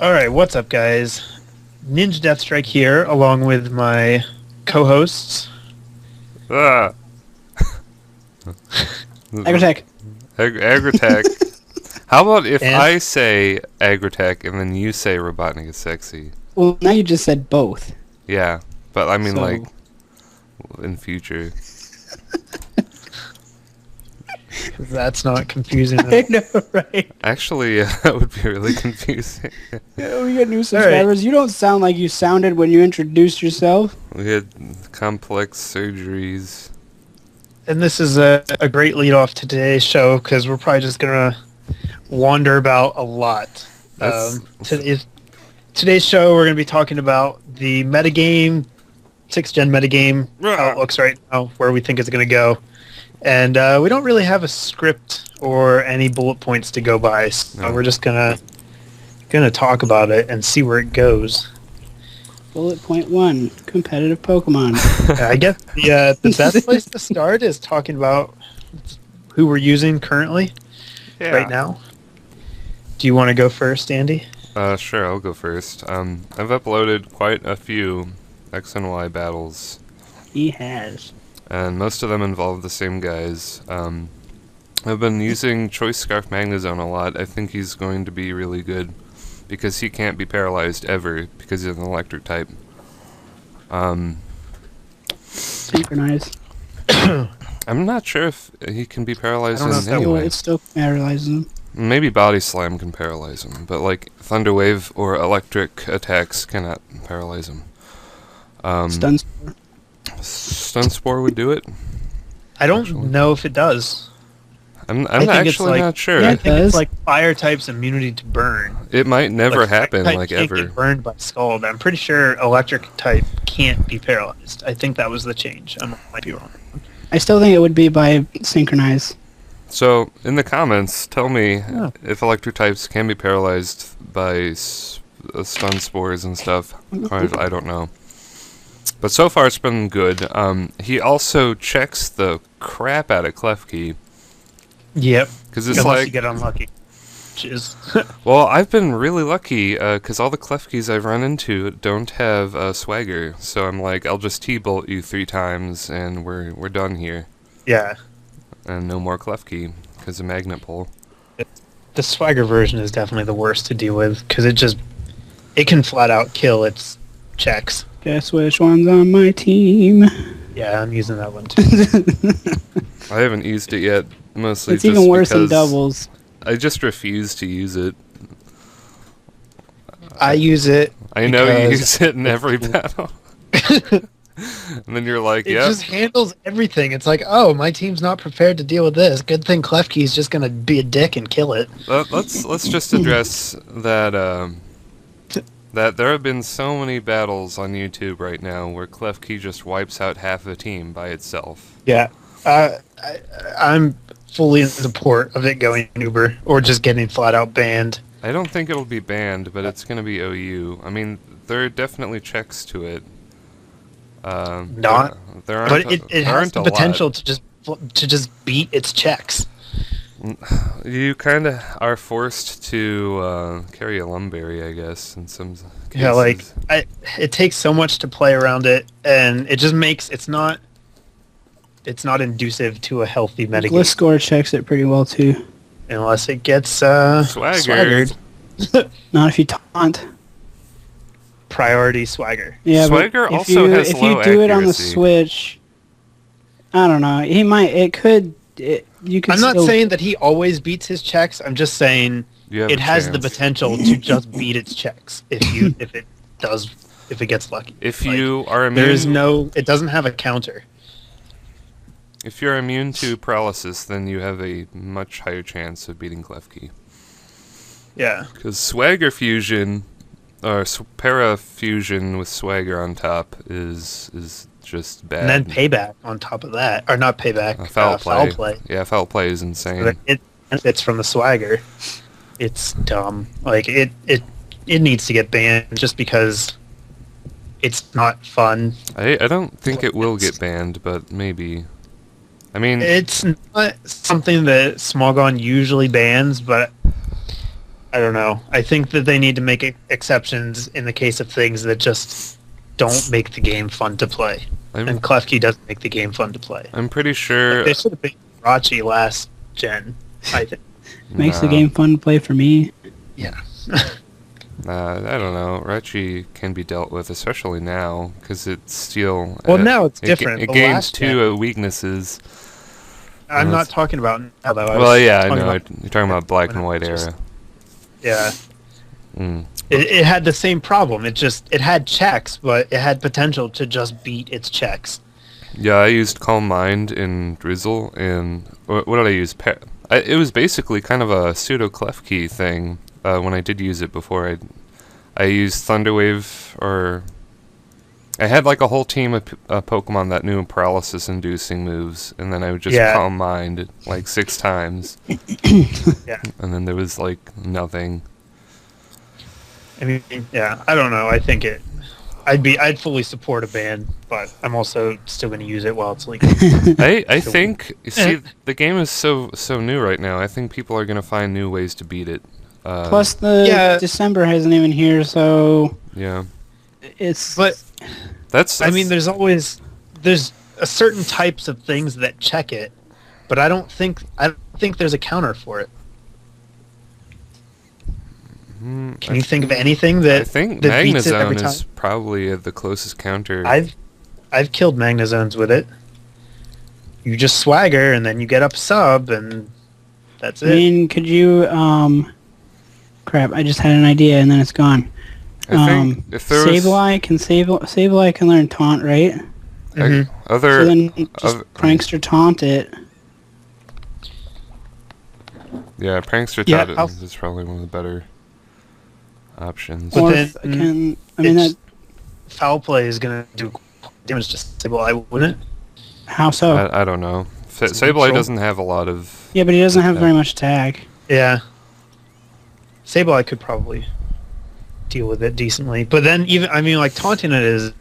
Alright, what's up, guys? Ninja Deathstrike here, along with my co-hosts. Ah, Agritech. Agritech. How about if And- I say Agritech and then you say Robotnik is sexy? Well, now you just said both. Yeah, but I mean So- like in future. That's not confusing. I know, right? Actually, that would be really confusing. Yeah, we got new subscribers. You don't sound like you sounded when you introduced yourself. We had complex surgeries. And this is a great lead-off to today's show, because we're probably just going to wander about a lot. That's- Today's show, we're going to be talking about the metagame, 6th gen metagame, how it looks right now, where we think it's going to go. And we don't really have a script or any bullet points to go by, so No. we're just gonna talk about it and see where it goes. Bullet point 1, competitive Pokemon. I guess the best place to start is talking about who we're using currently right now. Do you want to go first, Andy? Sure, I'll go first. I've uploaded quite a few X and Y battles, He has. and most of them involve the same guys. I've been using Choice Scarf Magnezone a lot. I think he's going to be really good because he can't be paralyzed ever because he's an electric type. Synchronize. I'm not sure if he can be paralyzed I don't know if in that any Well, way. it still paralyzes him. Maybe Body Slam can paralyze him, but like Thunder Wave or electric attacks cannot paralyze him. Stun Spore. Stun Spore would do it. I don't Actually. know if it does. I'm think it's actually like- not sure. Yeah, I think it's does. like fire type's immunity to burn. It might never Like, fire happen, type like can't ever. get burned by Scald. I'm pretty sure electric type can't be paralyzed. I think that was the change. I might be wrong. I still think it would be by Synchronize. So, in the comments, tell me Yeah. if electric types can be paralyzed by stun spores and stuff. Or I don't know. But so far it's been good. He also checks the crap out of Klefki. Yep. Because it's Unless you like, get unlucky. Which is well, I've been really lucky because all the Klefkis I've run into don't have swagger. So I'm like, I'll just T-bolt you 3 times and we're done here. yeah. And no more Klefki because of Magnet Pull. The swagger version is definitely the worst to deal with because it can flat out kill its checks. Guess which one's on my team? Yeah, I'm using that one too. I haven't used it yet, mostly It's just even worse because than doubles. I just refuse to use it. I use it. I know you because use it in every battle. And then you're like, It yep. just handles everything. It's like, oh, my team's not prepared to deal with this. Good thing Klefki's just gonna be a dick and kill it. Let's just address that that there have been so many battles on YouTube right now where Klefki just wipes out half a team by itself. Yeah. I'm fully in support of it going Uber or just getting flat out banned. I don't think it'll be banned, but it's gonna be OU. I mean, there are definitely checks to it. Not, there aren't. but it there has aren't the a lot. potential to just beat its checks. You kind of are forced to carry a Lumberry, I guess, in some cases. Yeah, like it takes so much to play around it, and it just makes it's not inducive to a healthy metagame Gliscor checks it pretty well too. unless it gets Swaggered. swaggered. Not if you taunt. Priority swagger. Yeah, Swagger but if also you, has if low you do it on the accuracy. Switch, I don't know. He might. It could. You could. I'm not still- saying that he always beats his checks. I'm just saying You have it a has the chance. potential to just beat its checks if it gets lucky. If Like, you are immune, it doesn't have a counter. if you're immune to paralysis, then you have a much higher chance of beating Klefki. Yeah. Because Swagger Fusion, or Para Fusion with Swagger on top is just bad. And then payback on top of that, or not payback, Foul play. foul play. Yeah, foul play is So insane. that it benefits from the swagger. It's dumb. Like it needs to get banned just because it's not fun. I don't think it will get banned, but maybe. I mean, Mm. It's not something that Smogon usually bans, but I don't know. I think that they need to make exceptions in the case of things that just don't make the game fun to play. And Klefki doesn't make the game fun to play. I'm pretty sure... Like, they should have been Rachi last gen, I think. Makes the game fun to play for me. Yeah. I don't know. Rachi can be dealt with, especially now, because it's still... Well, now it's different. It gains two weaknesses. I'm not talking about now, though. Well, yeah, I know. You're talking about black and white era. Yeah. It had the same problem. It had checks, but it had potential to just beat its checks. Yeah, I used Calm Mind in Drizzle, and what did I use? It was basically kind of a pseudo Klefki thing when I did use it before. I used Thunderwave, or I had like a whole team of Pokemon that knew paralysis-inducing moves, and then I would just Calm Mind like 6 times. Yeah. And then there was like nothing. I mean, yeah, I don't know. I think I'd fully support a ban, but I'm also still going to use it while it's legal. I think, see, the game is so new right now. I think people are going to find new ways to beat it. Plus, December isn't even here, so yeah, that's. I mean, there's a certain types of things that check it, but I don't think there's a counter for it. Can you think of anything that? I think that beats it every Magnezone time? is probably the closest counter. I've killed Magnezones with it. You just swagger and then you get up sub and that's it. I mean, could you crap, I just had an idea and then it's gone. I think if there Sableye can learn taunt, right? Mm-hmm. So then just prankster taunt it. Yeah, prankster taunt is probably one of the better options. Or foul play is gonna do damage to Sableye, wouldn't it? How so? I don't know. Sableye doesn't have a lot of... Yeah, but he doesn't have very much attack. Yeah. Sableye could probably deal with it decently, but then like taunting it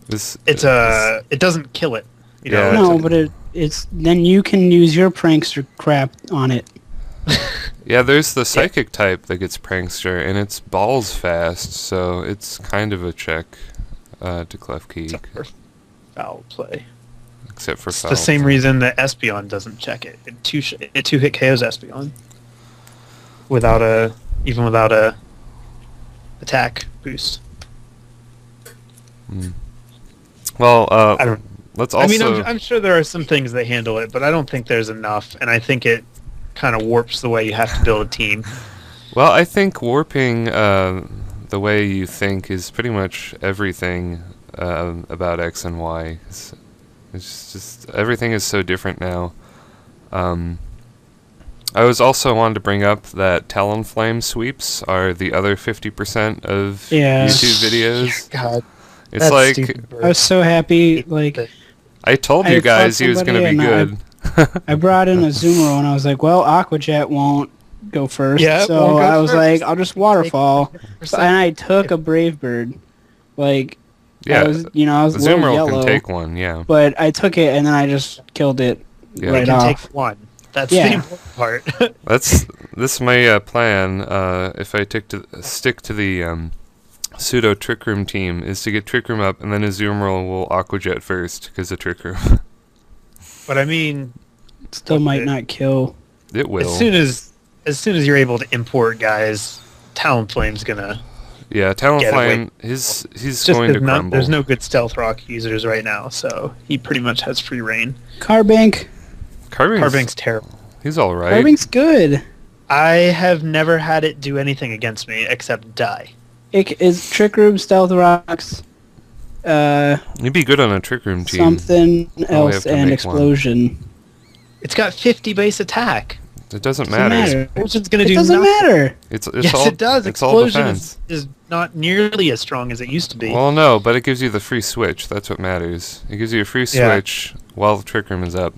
it doesn't kill it. You know? No, but it's then you can use your prankster crap on it. Yeah, there's the psychic type that gets prankster, and it's balls fast, so it's kind of a check to Klefki. Except for foul play. Except for it's foul the same play. reason that Espeon doesn't check it. It two-hit KOs Espeon without a attack boost. Well, I don't. Let's also. I mean, I'm sure there are some things that handle it, but I don't think there's enough, and I think it kind of warps the way you have to build a team. Well, I think warping the way you think is pretty much everything about X and Y. It's just everything is so different now. I was also wanted to bring up that Talonflame sweeps are the other 50% of YouTube videos. God, it's like I was so happy. Like I told you guys he was going to be good. I brought in a Zoomer and I was like, well, Aqua Jet won't go first. Yeah, so I was like, I'll just Waterfall. And I took a Brave Bird. Like, yeah, I was Zoomer yellow, can take one, yeah. But I took it and then I just killed it right off. Take one. That's the important part. This is my plan. If I stick to the pseudo Trick Room team, is to get Trick Room up, and then Azumarill will Aqua Jet first because of Trick Room. But I mean, still might not kill. It will. As soon as you're able to import guys, Talonflame's gonna. Yeah, Talonflame. He's going to crumble. There's no good Stealth Rock users right now, so he pretty much has free reign. Carbank. Carbank's terrible. He's all right. Carbank's good. I have never had it do anything against me except die. It is Trick Room, Stealth Rocks. You'd be good on a Trick Room team. Something else and Explosion. It's got 50 base attack. It doesn't matter. Explosion's gonna do It doesn't matter. Yes, it does. It's all Explosion defense. is not nearly as strong as it used to be. Well, no, but it gives you the free switch. That's what matters. It gives you a free switch while the Trick Room is up.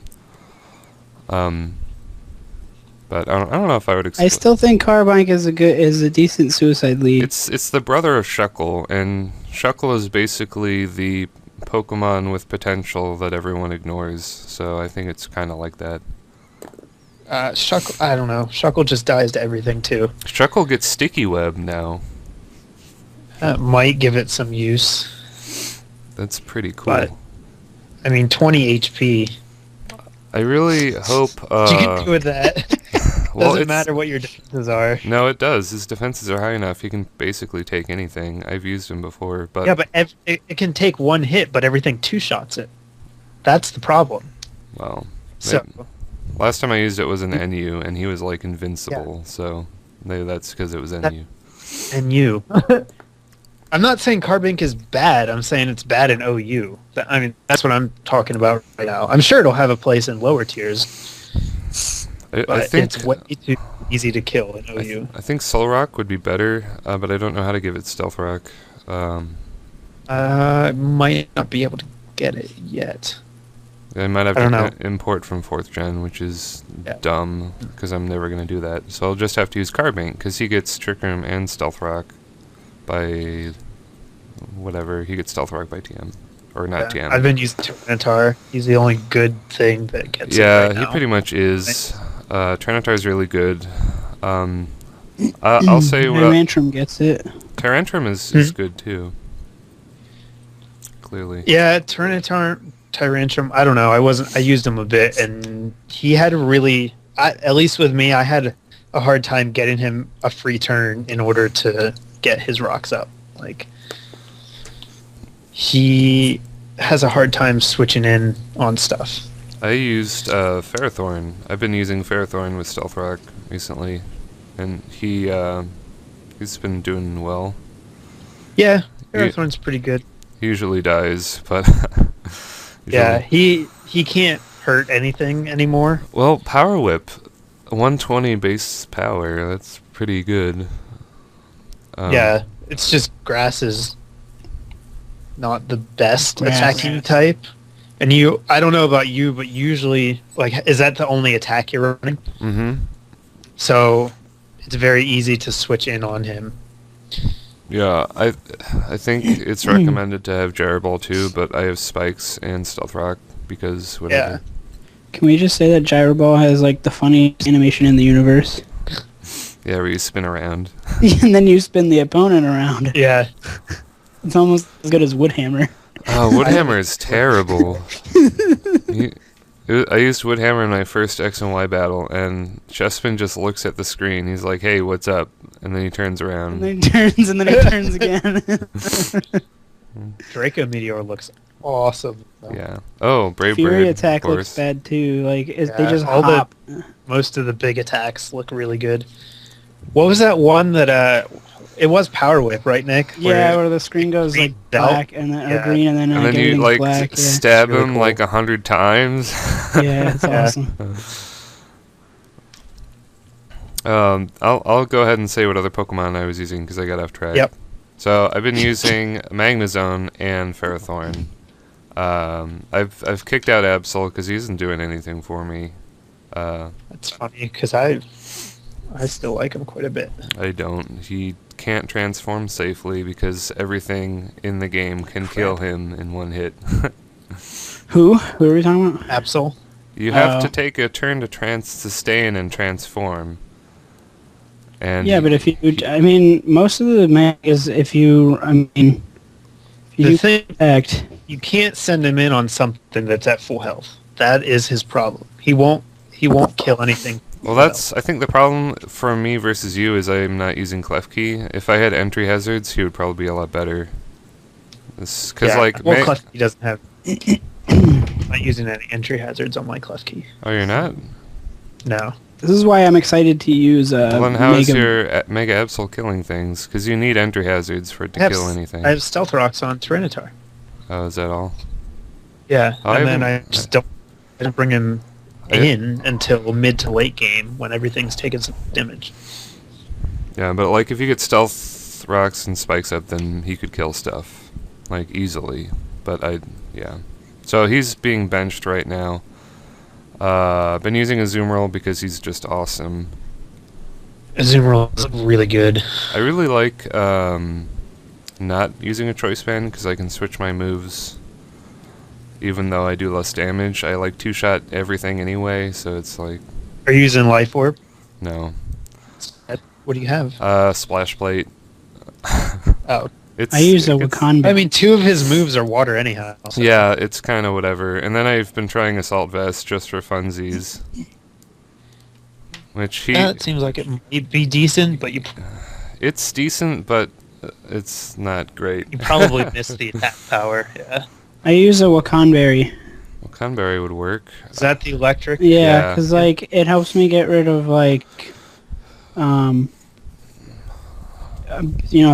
But I don't know if I would. I still think Carbine is a decent suicide lead. It's the brother of Shuckle, and Shuckle is basically the Pokemon with potential that everyone ignores. So I think it's kind of like that. Shuckle, I don't know. Shuckle just dies to everything too. Shuckle gets sticky web now. That might give it some use. That's pretty cool. But, I mean, 20 HP. I really hope... you can do with that. Well, Doesn't matter what your defenses are. No, it does. His defenses are high enough. He can basically take anything. I've used him before, but... Yeah, but it can take one hit, but everything two-shots it. That's the problem. Well, So... last time I used it was an NU, and he was, like, invincible, so maybe that's because it was NU. NU. I'm not saying Carbink is bad. I'm saying it's bad in OU. I mean, that's what I'm talking about right now. I'm sure it'll have a place in lower tiers. I think it's way too easy to kill in OU. I think Soul Rock would be better, but I don't know how to give it Stealth Rock. I might not be able to get it yet. I might have to import from 4th gen, which is dumb, because I'm never going to do that. So I'll just have to use Carbink, because he gets Trick Room and Stealth Rock by... whatever. He gets Stealth Rock by TM. Or not TM. I've been using Tyranitar. He's the only good thing that gets it right now. He pretty much is. Tyranitar is really good. I'll say... Tyrantrum gets it. Tyrantrum is good, too. Clearly. Yeah, Tyrantrum, I don't know. I used him a bit, and he had a really... at least with me, I had a hard time getting him a free turn in order to get his rocks up. Like... he has a hard time switching in on stuff. I used Ferrothorn. I've been using Ferrothorn with Stealth Rock recently, and he's been doing well. Yeah, Ferrothorn's pretty good. He usually dies, but... yeah, he can't hurt anything anymore. Well, Power Whip, 120 base power, that's pretty good. Yeah, it's just Grass is not the best attacking type. And I don't know about you, but usually, like, is that the only attack you're running? Mm-hmm. So it's very easy to switch in on him. Yeah, I think it's recommended to have Gyro Ball too, but I have Spikes and Stealth Rock because whatever. Yeah. Can we just say that Gyro Ball has like the funniest animation in the universe? Yeah, where you spin around. And then you spin the opponent around. Yeah. It's almost as good as Woodhammer. Oh, Woodhammer is terrible. I used Woodhammer in my first X and Y battle, and Chespin just looks at the screen. He's like, "Hey, what's up?" And then he turns around. And then he turns, and then he turns again. Draco Meteor looks awesome. Yeah. Oh, Brave Fury Bird, attack looks bad too. Like they just hop. Most of the big attacks look really good. What was that one that it was Power Whip, right, Nick? Yeah, where the screen goes like black and then or green, and then you like black, stab him like 100 times. Yeah, it's awesome. I'll go ahead and say what other Pokemon I was using because I got off track. Yep. So I've been using Magnezone and Ferrothorn. I've kicked out Absol because he isn't doing anything for me. That's funny because I still like him quite a bit. I don't. He can't transform safely because everything in the game can kill him in one hit. Who are we talking about? Absol. You have to take a turn to sustain and transform. And yeah, but if you, I mean, most of the mags, if you act, you can't send him in on something that's at full health. That is his problem. He won't kill anything. Well, I think the problem for me versus you is I'm not using Klefki. If I had entry hazards, he would probably be a lot better. Klefki doesn't have... I'm not using any entry hazards on my Klefki. Oh, you're not? No. This is why I'm excited to use well, then how is your Mega Absol killing things? Because you need entry hazards for it to kill anything. I have Stealth Rocks on Tyranitar. Oh, is that all? Yeah, and then I just don't bring him in until mid to late game when everything's taken some damage. Yeah, but like if you get Stealth Rocks and Spikes up, then he could kill stuff like easily. But yeah. So he's being benched right now. Been using Azumarill because he's just awesome. Azumarill is really good. I really like not using a Choice Band because I can switch my moves. Even though I do less damage, I like two-shot everything anyway, so it's like Are you using Life Orb? No. What do you have? Splash Plate. Oh. I use a Wakanda. I mean, 2 of his moves are water anyhow. So. Yeah, it's kind of whatever. And then I've been trying Assault Vest just for funsies. Which That seems like it might be decent, but you... It's decent, but it's not great. You probably missed the attack power, yeah. I use a Wakanberry. Wakanberry would work. Is that the electric? Yeah, because like it helps me get rid of like,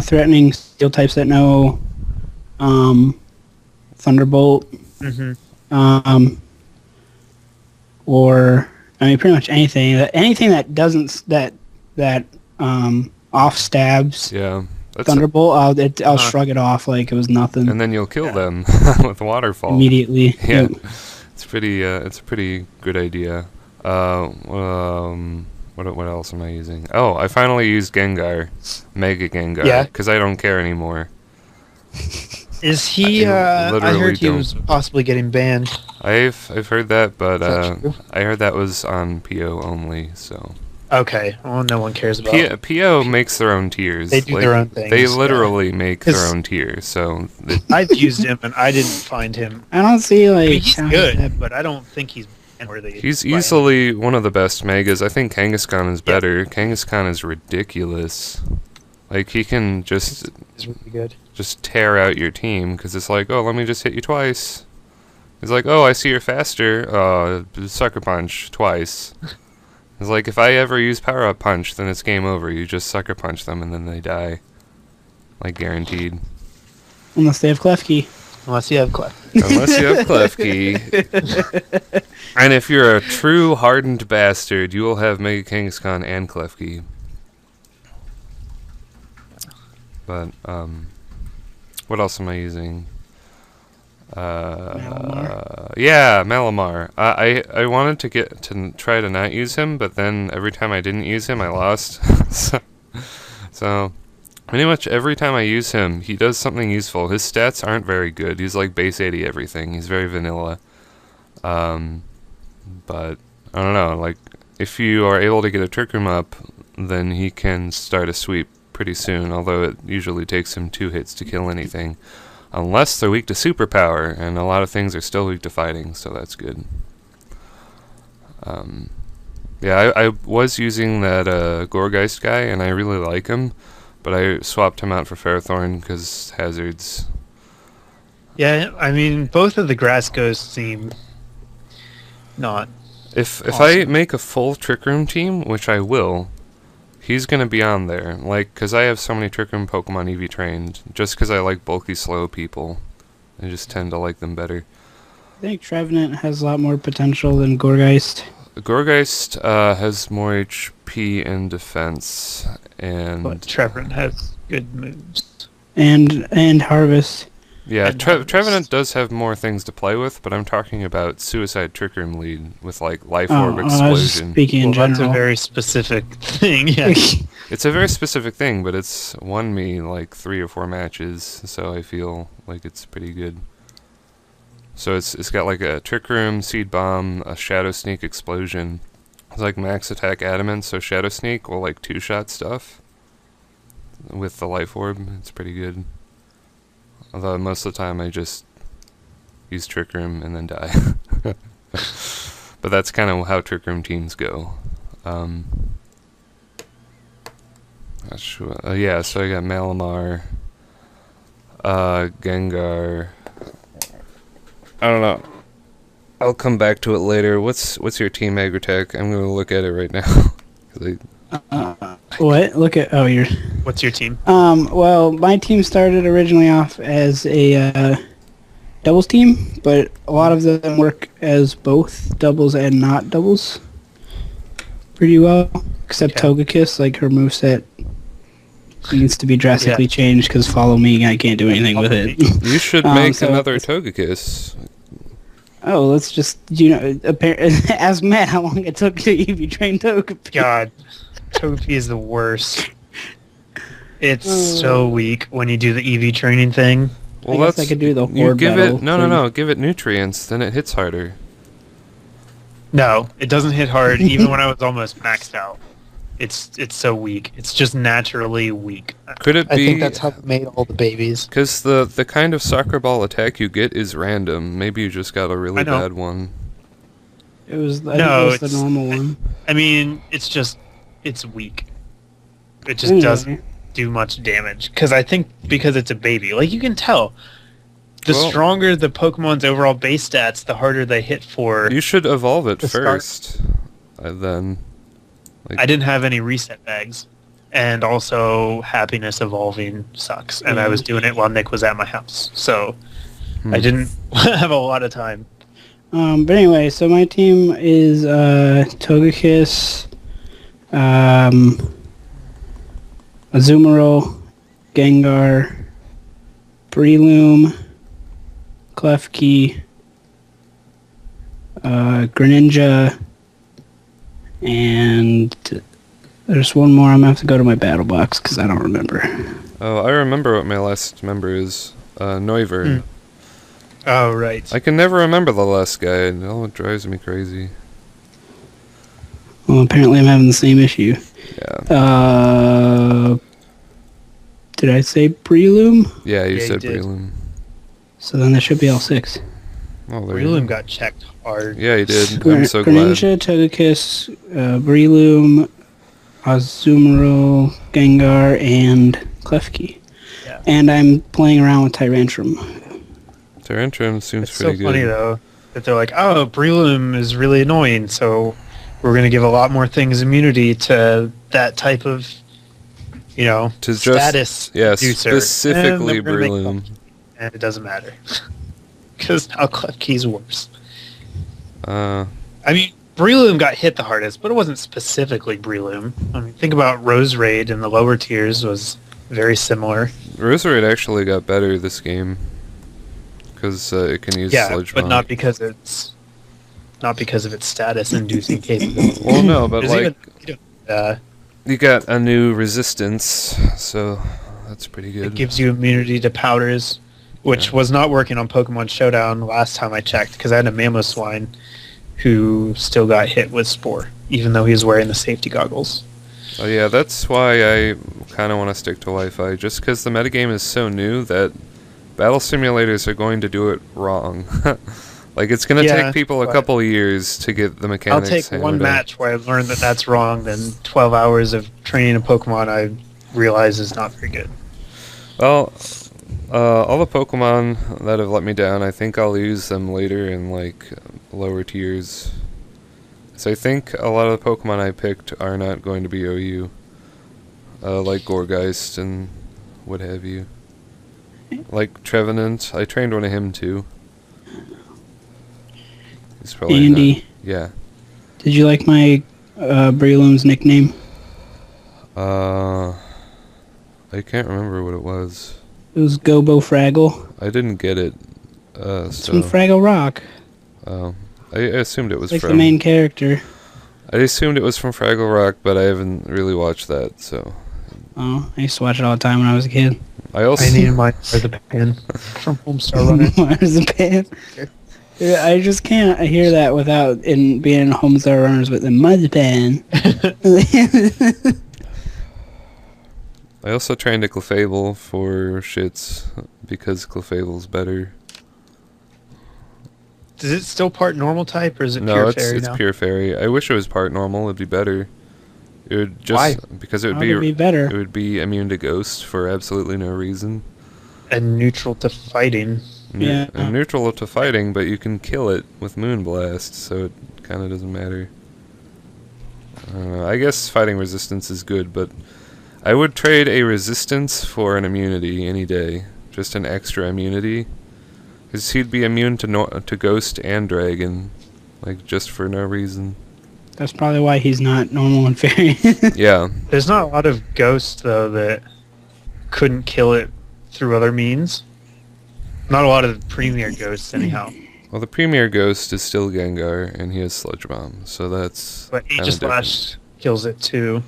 threatening steel types that know, Thunderbolt. Mm-hmm. Or I mean, pretty much anything that doesn't off stabs. Yeah. Thunderbolt, I'll shrug it off like it was nothing. And then you'll kill them with Waterfall. Immediately. Yeah. Yep. It's a pretty good idea. What else am I using? Oh, I finally used Gengar. Mega Gengar. Yeah. Because I don't care anymore. Is he, I heard he was possibly getting banned. I've heard that, but true? I heard that was on PO only, so... Okay, well, no one cares about PO makes their own tiers. They do their own things. They literally make their own tiers, so... I've used him, and I didn't find him... I don't see, like... I mean, he's good, but I don't think he's worthy. He's easily one of the best Megas. I think Kangaskhan is better. Kangaskhan is ridiculous. Like, he can just... He's really good. Just tear out your team, because it's like, oh, let me just hit you twice. He's like, oh, I see you're faster. Sucker Punch twice. It's like, if I ever use Power Up Punch, then it's game over. You just Sucker Punch them, and then they die. Like, guaranteed. Unless they have Klefki. Unless you have Klefki. Unless you have Klefki. And if you're a true hardened bastard, you will have Mega Kangaskhan and Klefki. But, what else am I using? Malamar? Yeah, Malamar. I wanted to try to not use him, but then every time I didn't use him, I lost. so, pretty much every time I use him, he does something useful. His stats aren't very good. He's like base 80 everything. He's very vanilla. But, I don't know, like, if you are able to get a Trick Room up, then he can start a sweep pretty soon, although it usually takes him 2 hits to kill anything. Unless they're weak to superpower, and a lot of things are still weak to fighting, so that's good. Yeah, I was using that Gourgeist guy, and I really like him, but I swapped him out for Ferrothorn because hazards. Yeah, I mean, both of the Grass Ghosts seem not If awesome. I make a full Trick Room team, which I will, he's going to be on there, like, because I have so many Trick Room Pokemon EV trained, just because I like bulky, slow people. I just tend to like them better. I think Trevenant has a lot more potential than Gourgeist. Gourgeist has more HP and defense, and... But Trevenant has good moves. And Harvest. Yeah, and Harvest. Trevenant does have more things to play with, but I'm talking about Suicide Trick Room lead with, like, Life Orb I was Explosion. speaking in That's general. a very specific thing, yeah. It's a very specific thing, but it's won me, like, 3 or 4 matches, so I feel like it's pretty good. So it's got like a Trick Room, Seed Bomb, a Shadow Sneak Explosion. It's like max attack Adamant, so Shadow Sneak will like 2-shot stuff. With the Life Orb, it's pretty good. Although most of the time I just use Trick Room and then die. But that's kind of how Trick Room teams go. Yeah, so I got Malamar, Gengar... I don't know. I'll come back to it later. What's your team Agritech? I'm going to look at it right now. What? Look at your. What's your team? Well, my team started originally off as a doubles team, but a lot of them work as both doubles and not doubles pretty well. Except Togekiss, like her moveset needs to be drastically changed because Follow Me, I can't do anything with it. You should make another Togekiss. Oh, let's just, ask Matt how long it took to EV train Togepi. God, Togepi is the worst. It's so weak when you do the EV training thing. Well, I guess I could do the horde give battle it no, give it nutrients, then it hits harder. No, it doesn't hit hard even when I was almost maxed out. It's so weak. It's just naturally weak. Could it be? I think that's how they made all the babies. Because the kind of soccer ball attack you get is random. Maybe you just got a really I know. bad one. It was. I No, think it was the normal one. I mean, it's weak. It just Anyway. doesn't do much damage. Because I think because it's a baby. Like, you can tell. The Well- stronger the Pokemon's overall base stats, the harder they hit for... You should evolve it To start. first. Then. I didn't have any reset bags. And also, happiness evolving sucks. And I was doing it while Nick was at my house. So, I didn't have a lot of time. But anyway, so my team is Togekiss, Azumarill, Gengar, Breloom, Klefki, Greninja, and there's one more. I'm gonna have to go to my battle box because I don't remember. Oh, I remember what my last member is. Noivern. Oh, right. I can never remember the last guy. It drives me crazy. Well, apparently I'm having the same issue. Yeah. Did I say Breloom? Yeah, you Yeah, said you did. Breloom. So then that should be all 6. Oh, there you Breloom go. got checked hard. Yeah, you did. I'm so glad. Greninja, Togekiss, Breloom, Azumarill, Gengar, and Klefki. Yeah. And I'm playing around with Tyrantrum. Tyrantrum seems It's so pretty good. funny, though, that they're like, oh, Breloom is really annoying, so we're going to give a lot more things immunity to that type of, To just status yeah, user. specifically And we're gonna make Breloom. And it doesn't matter. Because now Klefki's worse. Uh, I mean, Breloom got hit the hardest, but it wasn't specifically Breloom. I mean, think about Rose Raid in the lower tiers was very similar. Roserade actually got better this game because it can use Yeah, Sludge but Bomb. not because of its status-inducing capability. Well, no, but There's like even, you got a new resistance, so that's pretty it good. gives you immunity to powders, which Yeah. was not working on Pokemon Showdown last time I checked, because I had a Mamoswine who still got hit with Spore, even though he was wearing the safety goggles. Oh yeah, that's why I kind of want to stick to Wi-Fi, just because the metagame is so new that battle simulators are going to do it wrong. Like, it's going to Yeah, take people a but couple of years to get the I'll mechanics take one hammered out. match where I've learned that that's wrong, then 12 hours of training a Pokemon I realize is not very good. Well, all the Pokemon that have let me down, I think I'll use them later in, like, lower tiers. So I think a lot of the Pokemon I picked are not going to be OU. Like Gorgeist and what have you. Like Trevenant, I trained one of him too. He's probably Andy, not- yeah. did you like my Breloom's nickname? I can't remember what it was. It was Gobo Fraggle. I didn't get it. It's So from Fraggle Rock. I assumed it was Like from the main character. I assumed it was from Fraggle Rock, but I haven't really watched that, so Oh, I used to watch it all the time when I was a kid. I also I needed mine for the pen from Homestar Runner. As a band. Yeah, I just can't hear that without being in Homestar Runners with the mud pen. I also trained a Clefable for shits because Clefable's better. Is it still part normal type, or is it No, pure it's fairy now? pure fairy. I wish it was part normal. It'd be better. It would just Why? because it would How would it be better? It would be immune to ghost for absolutely no reason. And neutral to fighting. Yeah. And neutral to fighting, but you can kill it with Moonblast, so it kind of doesn't matter. I don't know. I guess fighting resistance is good, but I would trade a resistance for an immunity any day. Just an extra immunity. Because he'd be immune to Ghost and Dragon. Like, just for no reason. That's probably why he's not normal and fairy. Yeah. There's not a lot of ghosts, though, that couldn't kill it through other means. Not a lot of premier ghosts, anyhow. Well, the premier Ghost is still Gengar, and he has Sludge Bomb, so that's But kinda Aegis different. Slash kills it, too.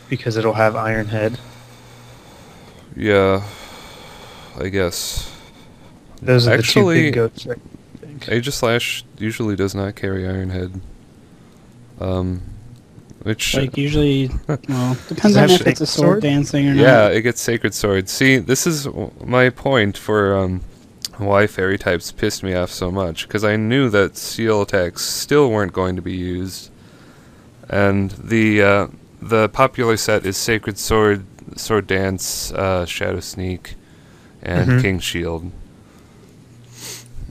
Because it'll have Iron Head. Yeah. I guess. Those are Actually- the two big ghosts, right? think. Aegislash usually does not carry Iron Head. Which Like usually, well, depends it on have if it's a Sacred sword Sword? dancing or yeah, not. it gets Sacred Sword. See, this is my point for why fairy types pissed me off so much, because I knew that seal attacks still weren't going to be used, and the popular set is Sacred Sword, Sword Dance, Shadow Sneak, and King Shield.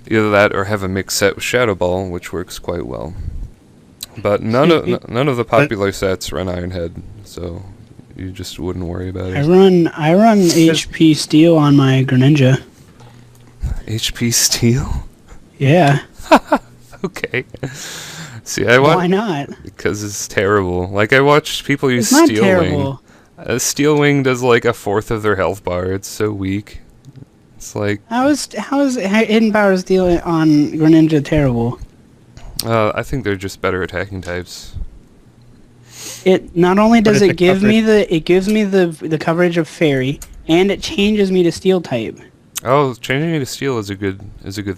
Either that or have a mixed set with Shadow Ball, which works quite well. But none of the popular sets run Iron Head, so you just wouldn't worry about it. I run HP Steel on my Greninja. HP Steel? Yeah. Okay. See, Why not? because it's terrible. Like, I watched people use It's not Steel Wing. terrible. Steel Wing does like a fourth of their health bar. It's so weak. It's like How is Hidden Power Steel on Greninja terrible? I think they're just better attacking types. It not only But does it's it give coverage. me the coverage of Fairy, and it changes me to Steel type. Oh, changing it to Steel is a good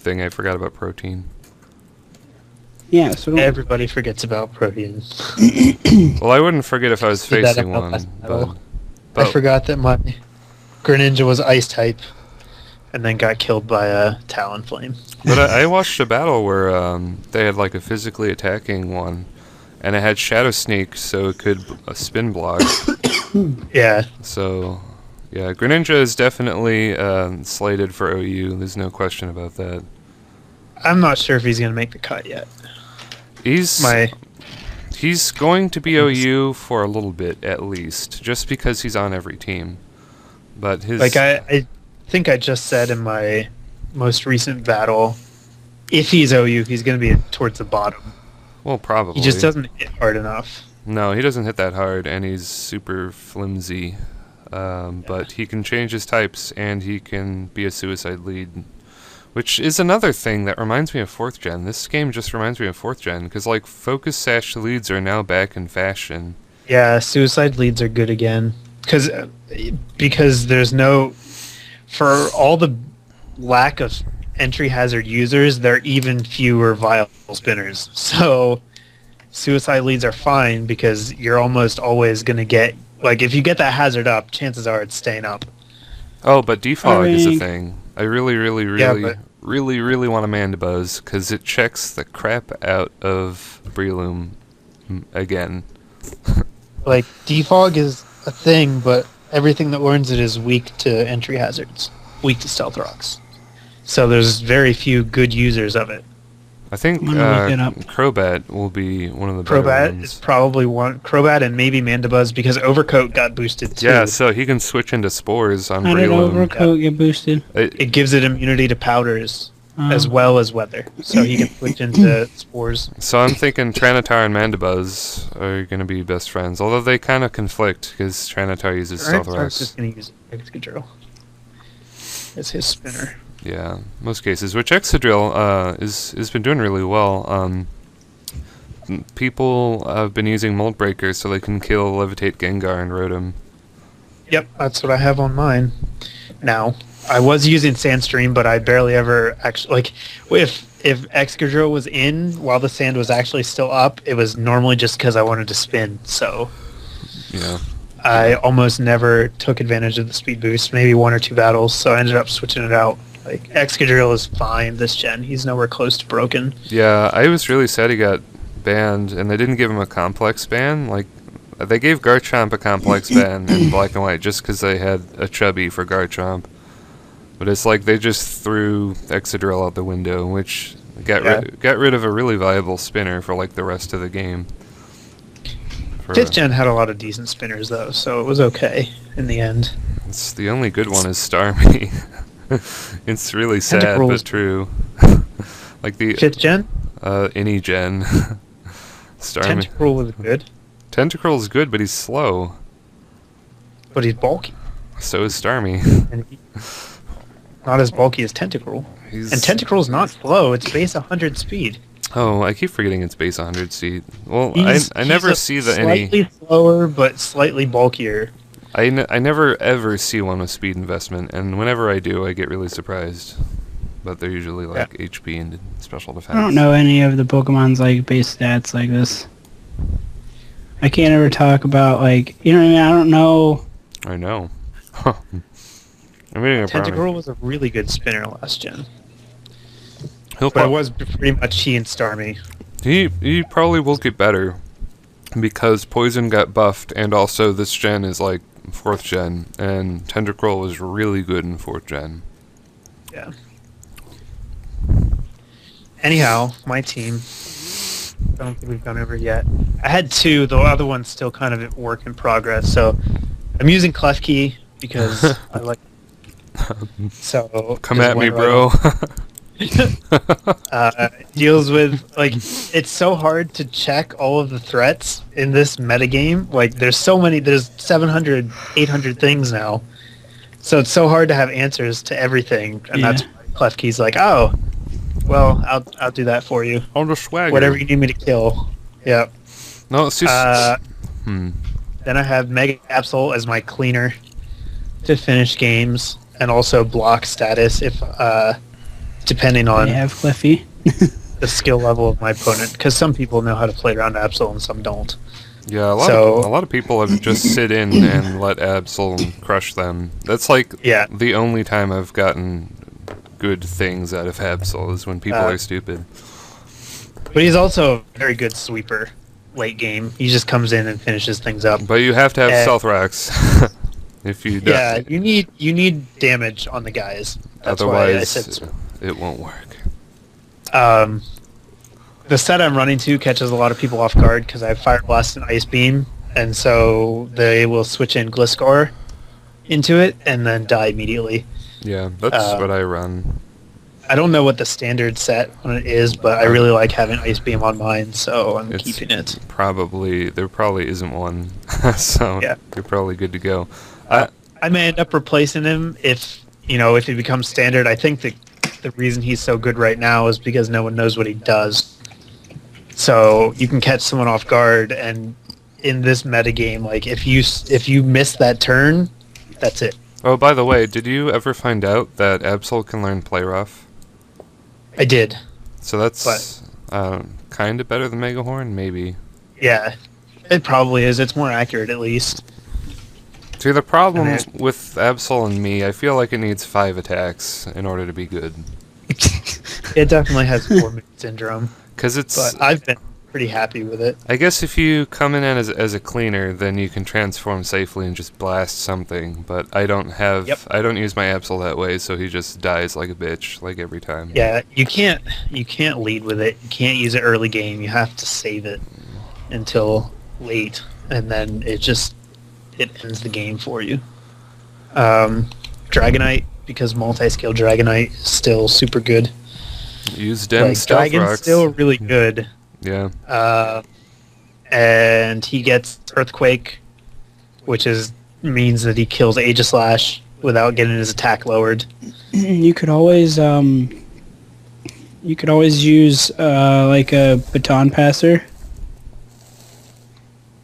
thing. I forgot about Protein. Yeah, so don't, Everybody forgets about Protean. Well, I wouldn't forget if I was Did that facing about one, last but, battle. I forgot that my Greninja was Ice type, and then got killed by a Talonflame. but I watched a battle where they had like a physically attacking one, and it had Shadow Sneak, so it could spin block. Yeah, So, yeah, Greninja is definitely slated for OU. There's no question about that. I'm not sure if he's gonna make the cut yet. He's going to be OU for a little bit at least, just because he's on every team. But his I think I just said in my most recent battle, if he's OU, he's gonna be towards the bottom. well, probably He just doesn't hit hard enough. No, he doesn't hit that hard, and he's super flimsy. But he can change his types, and he can be a suicide lead, which is another thing that reminds me of 4th gen. This game just reminds me of 4th gen, because like Focus Sash leads are now back in fashion. Yeah, suicide leads are good again because there's no, for all the lack of entry hazard users, there are even fewer vial spinners. So suicide leads are fine because you're almost always going to get, like, if you get that hazard up, chances are it's staying up. Oh, but defog is a Hooray. thing. I really but- really want a Mandibuzz, because it checks the crap out of Breloom again. Like, defog is a thing, but everything that learns it is weak to entry hazards, weak to stealth rocks. So there's very few good users of it. I think I'm gonna look it up. Crobat will be one of the better Crobat ones. is probably one. Crobat and maybe Mandibuzz because Overcoat got boosted too. Yeah, so he can switch into Spores on how did Breloom. Overcoat get boosted? It gives it immunity to powders Oh. as well as weather, so he can switch into spores. So I'm thinking Tranitar and Mandibuzz are going to be best friends, although they kind of conflict because Tranitar uses Stealth Stark's Rocks. just gonna use Excadrill as his spinner. Yeah, most cases. Which Excadrill has been doing really well. People have been using Mold Breaker so they can kill Levitate Gengar and Rotom. Yep, that's what I have on mine. Now, I was using Sandstream, but I barely ever actually, like, if Excadrill was in while the sand was actually still up, it was normally just because I wanted to spin, so Yeah. I almost never took advantage of the speed boost, maybe one or two battles, so I ended up switching it out. Like, Excadrill is fine this gen. He's nowhere close to broken. Yeah, I was really sad he got banned, and they didn't give him a complex ban. Like, they gave Garchomp a complex ban in Black and White just because they had a Chubby for Garchomp. But it's like they just threw Excadrill out the window, which got rid of a really viable spinner for like the rest of the game. For, 5th gen had a lot of decent spinners, though, so it was okay in the end. it's the only good one is Starmie. It's really sad, Tentacruel but was- true. Like the 5th gen? any gen. Starmie. Tentacruel was good, Tentacruel is good, but he's slow. but he's bulky. So is Starmie. And not as bulky as Tentacruel. He's And Tentacruel's not slow, it's base 100 speed. Oh, I keep forgetting it's base 100 seat. Well, He's I never a see the any. slightly slower, but slightly bulkier. I never ever see one with speed investment, and whenever I do, I get really surprised. but they're usually like HP and special defense. I don't know any of the Pokemon's like base stats like this. I can't ever talk about like, you know what I mean? I don't know. I know. I'm eating a brownie. Tentacruel was a really good spinner last gen. He'll But it was pretty much he and Starmie. He probably will get better because Poison got buffed, and also this gen is like 4th gen, and Tentacruel was really good in 4th gen. Yeah. Anyhow, my team. I don't think we've gone over it yet. I had 2, the other one's still kind of a work in progress. So I'm using Klefki because I like. So Come at me, bro. Deals with like it's so hard to check all of the threats in this metagame. Like there's 700, 800 things now, so it's so hard to have answers to everything. And that's why Klefki's like, oh, well, I'll do that for you. I'll just swag Whatever you need me to kill. Yep. No, it's just. Then I have Mega Absol as my cleaner to finish games and also block status if depending on I have Klefki. the skill level of my opponent, because some people know how to play around Absol and some don't. Yeah, a lot of people have just sit in and let Absol crush them. That's like the only time I've gotten good things out of Absol is when people are stupid. But he's also a very good sweeper late game. He just comes in and finishes things up. But you have to have stealth racks. If you don't. Yeah, you need damage on the guys. That's otherwise, why I said it won't work. The set I'm running to catches a lot of people off guard because I have Fire Blast and Ice Beam, and so they will switch in Gliscor into it and then die immediately. Yeah, that's what I run. I don't know what the standard set on it is, but I really like having Ice Beam on mine, so I'm keeping it. There probably isn't one, so you're probably good to go. I may end up replacing him if he becomes standard. I think the reason he's so good right now is because no one knows what he does. So you can catch someone off guard, and in this metagame, like if you miss that turn, that's it. Oh, by the way, did you ever find out that Absol can learn Play Rough? I did. So that's kind of better than Mega Horn, maybe. Yeah, it probably is. It's more accurate, at least. See, the problem with Absol and me, I feel like it needs 5 attacks in order to be good. It definitely has 4-minute syndrome. But I've been pretty happy with it. I guess if you come in as a cleaner, then you can transform safely and just blast something. But I don't use my Absol that way, so he just dies like a bitch, like every time. Yeah, you can't lead with it. You can't use it early game. You have to save it until late, and then it ends the game for you. Dragonite, because multi-skill Dragonite is still super good. Use Dem Stealth Dragon's Rocks. still really good. Yeah. And he gets Earthquake, which means that he kills Aegislash without getting his attack lowered. You could always use like a baton passer.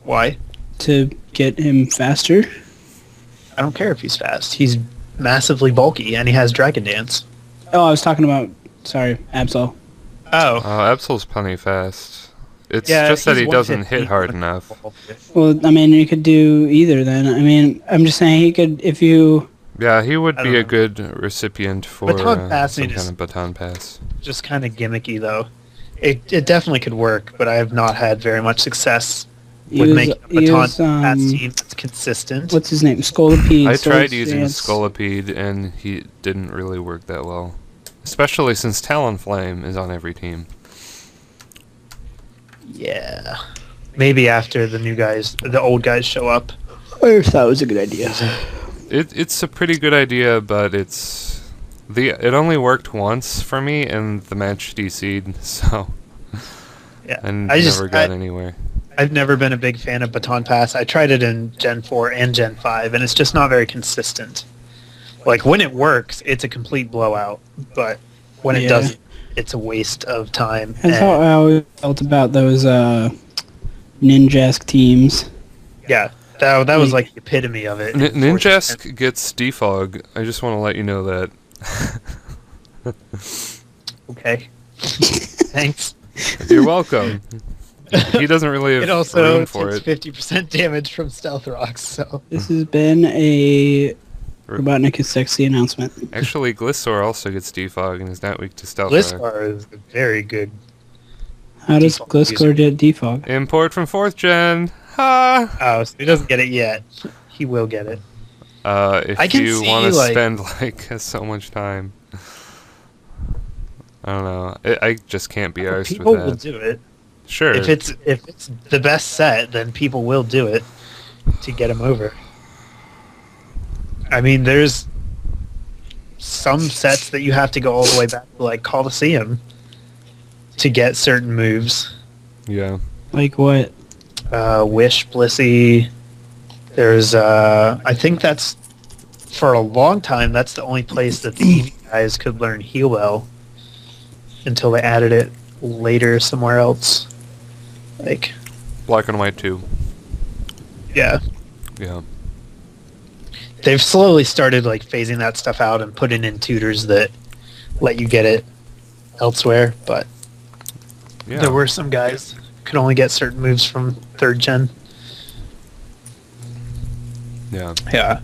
Why? To get him faster. I don't care if he's fast. He's massively bulky, and he has Dragon Dance. Oh, I was talking about, sorry, Absol. Oh. Absol's plenty fast. It's just that he doesn't hit hard enough. Well, I mean, you could do either then. I mean, I'm just saying he could, if you... Yeah, he would be a good recipient for baton passing some kind of baton pass. Just kind of gimmicky, though. It definitely could work, but I have not had very much success with making a baton pass team that's consistent. What's his name? Scolipede. I tried using Scolipede, and he didn't really work that well. Especially since Talonflame is on every team. Yeah. Maybe after the old guys show up. I thought it was a good idea. It's a pretty good idea, but it only worked once for me, and the match DC'd, so yeah. I never got anywhere. I've never been a big fan of Baton Pass. I tried it in Gen 4 and Gen 5, and it's just not very consistent. Like, when it works, it's a complete blowout, but when it doesn't, it's a waste of time. That's how I always felt about those Ninjask teams. Yeah, that was like the epitome of it. Ninjask gets defog. I just want to let you know that. Okay. Thanks. You're welcome. He doesn't really have It also room for takes it. 50% damage from stealth rocks, so... This has been a RobotnikIsSexy announcement. Actually, Glistor also gets defog and is not weak to stealth rock. Glistar is very good. How does Defog Gliscor get defog? Import from 4th gen. Ha! Oh, so he doesn't get it yet. He will get it. If I can you see, want to like- spend like so much time. I don't know. I just can't be arsed People with will that. do it. Sure. If it's the best set, then people will do it to get him over. I mean, there's some sets that you have to go all the way back to like Coliseum to get certain moves. Yeah. Like what? Wish, Blissey. There's I think that's for a long time that's the only place that the Eevee guys could learn Heal Well until they added it later somewhere else. Like, Black and White 2. yeah. Yeah. They've slowly started like phasing that stuff out and putting in tutors that let you get it elsewhere, but Yeah. there were some guys could only get certain moves from 3rd gen. Yeah. Yeah.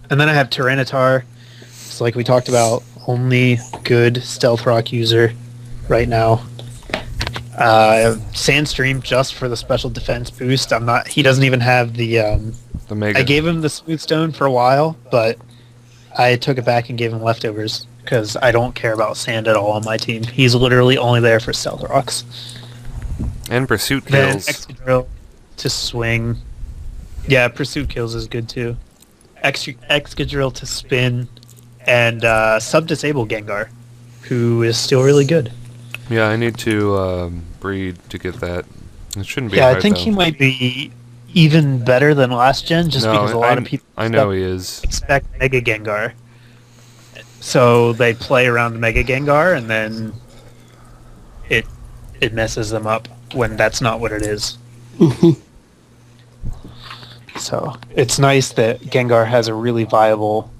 And then I have Tyranitar. It's like we talked about, only good stealth rock user right now. Sandstream just for the special defense boost. He doesn't even have the Mega. I gave him the Smooth Stone for a while, but I took it back and gave him leftovers because I don't care about Sand at all on my team. He's literally only there for stealth rocks. And Pursuit Then kills. Excadrill to swing. Yeah, Pursuit kills is good too. Excadrill to spin and sub-disable Gengar, who is still really good. Yeah, I need to breed to get that. It shouldn't be Yeah, hard, I think though. he might be even better than last gen, just No, because a lot of people I know he is. expect Mega Gengar. So they play around Mega Gengar, and then it messes them up when that's not what it is. So it's nice that Gengar has a really viable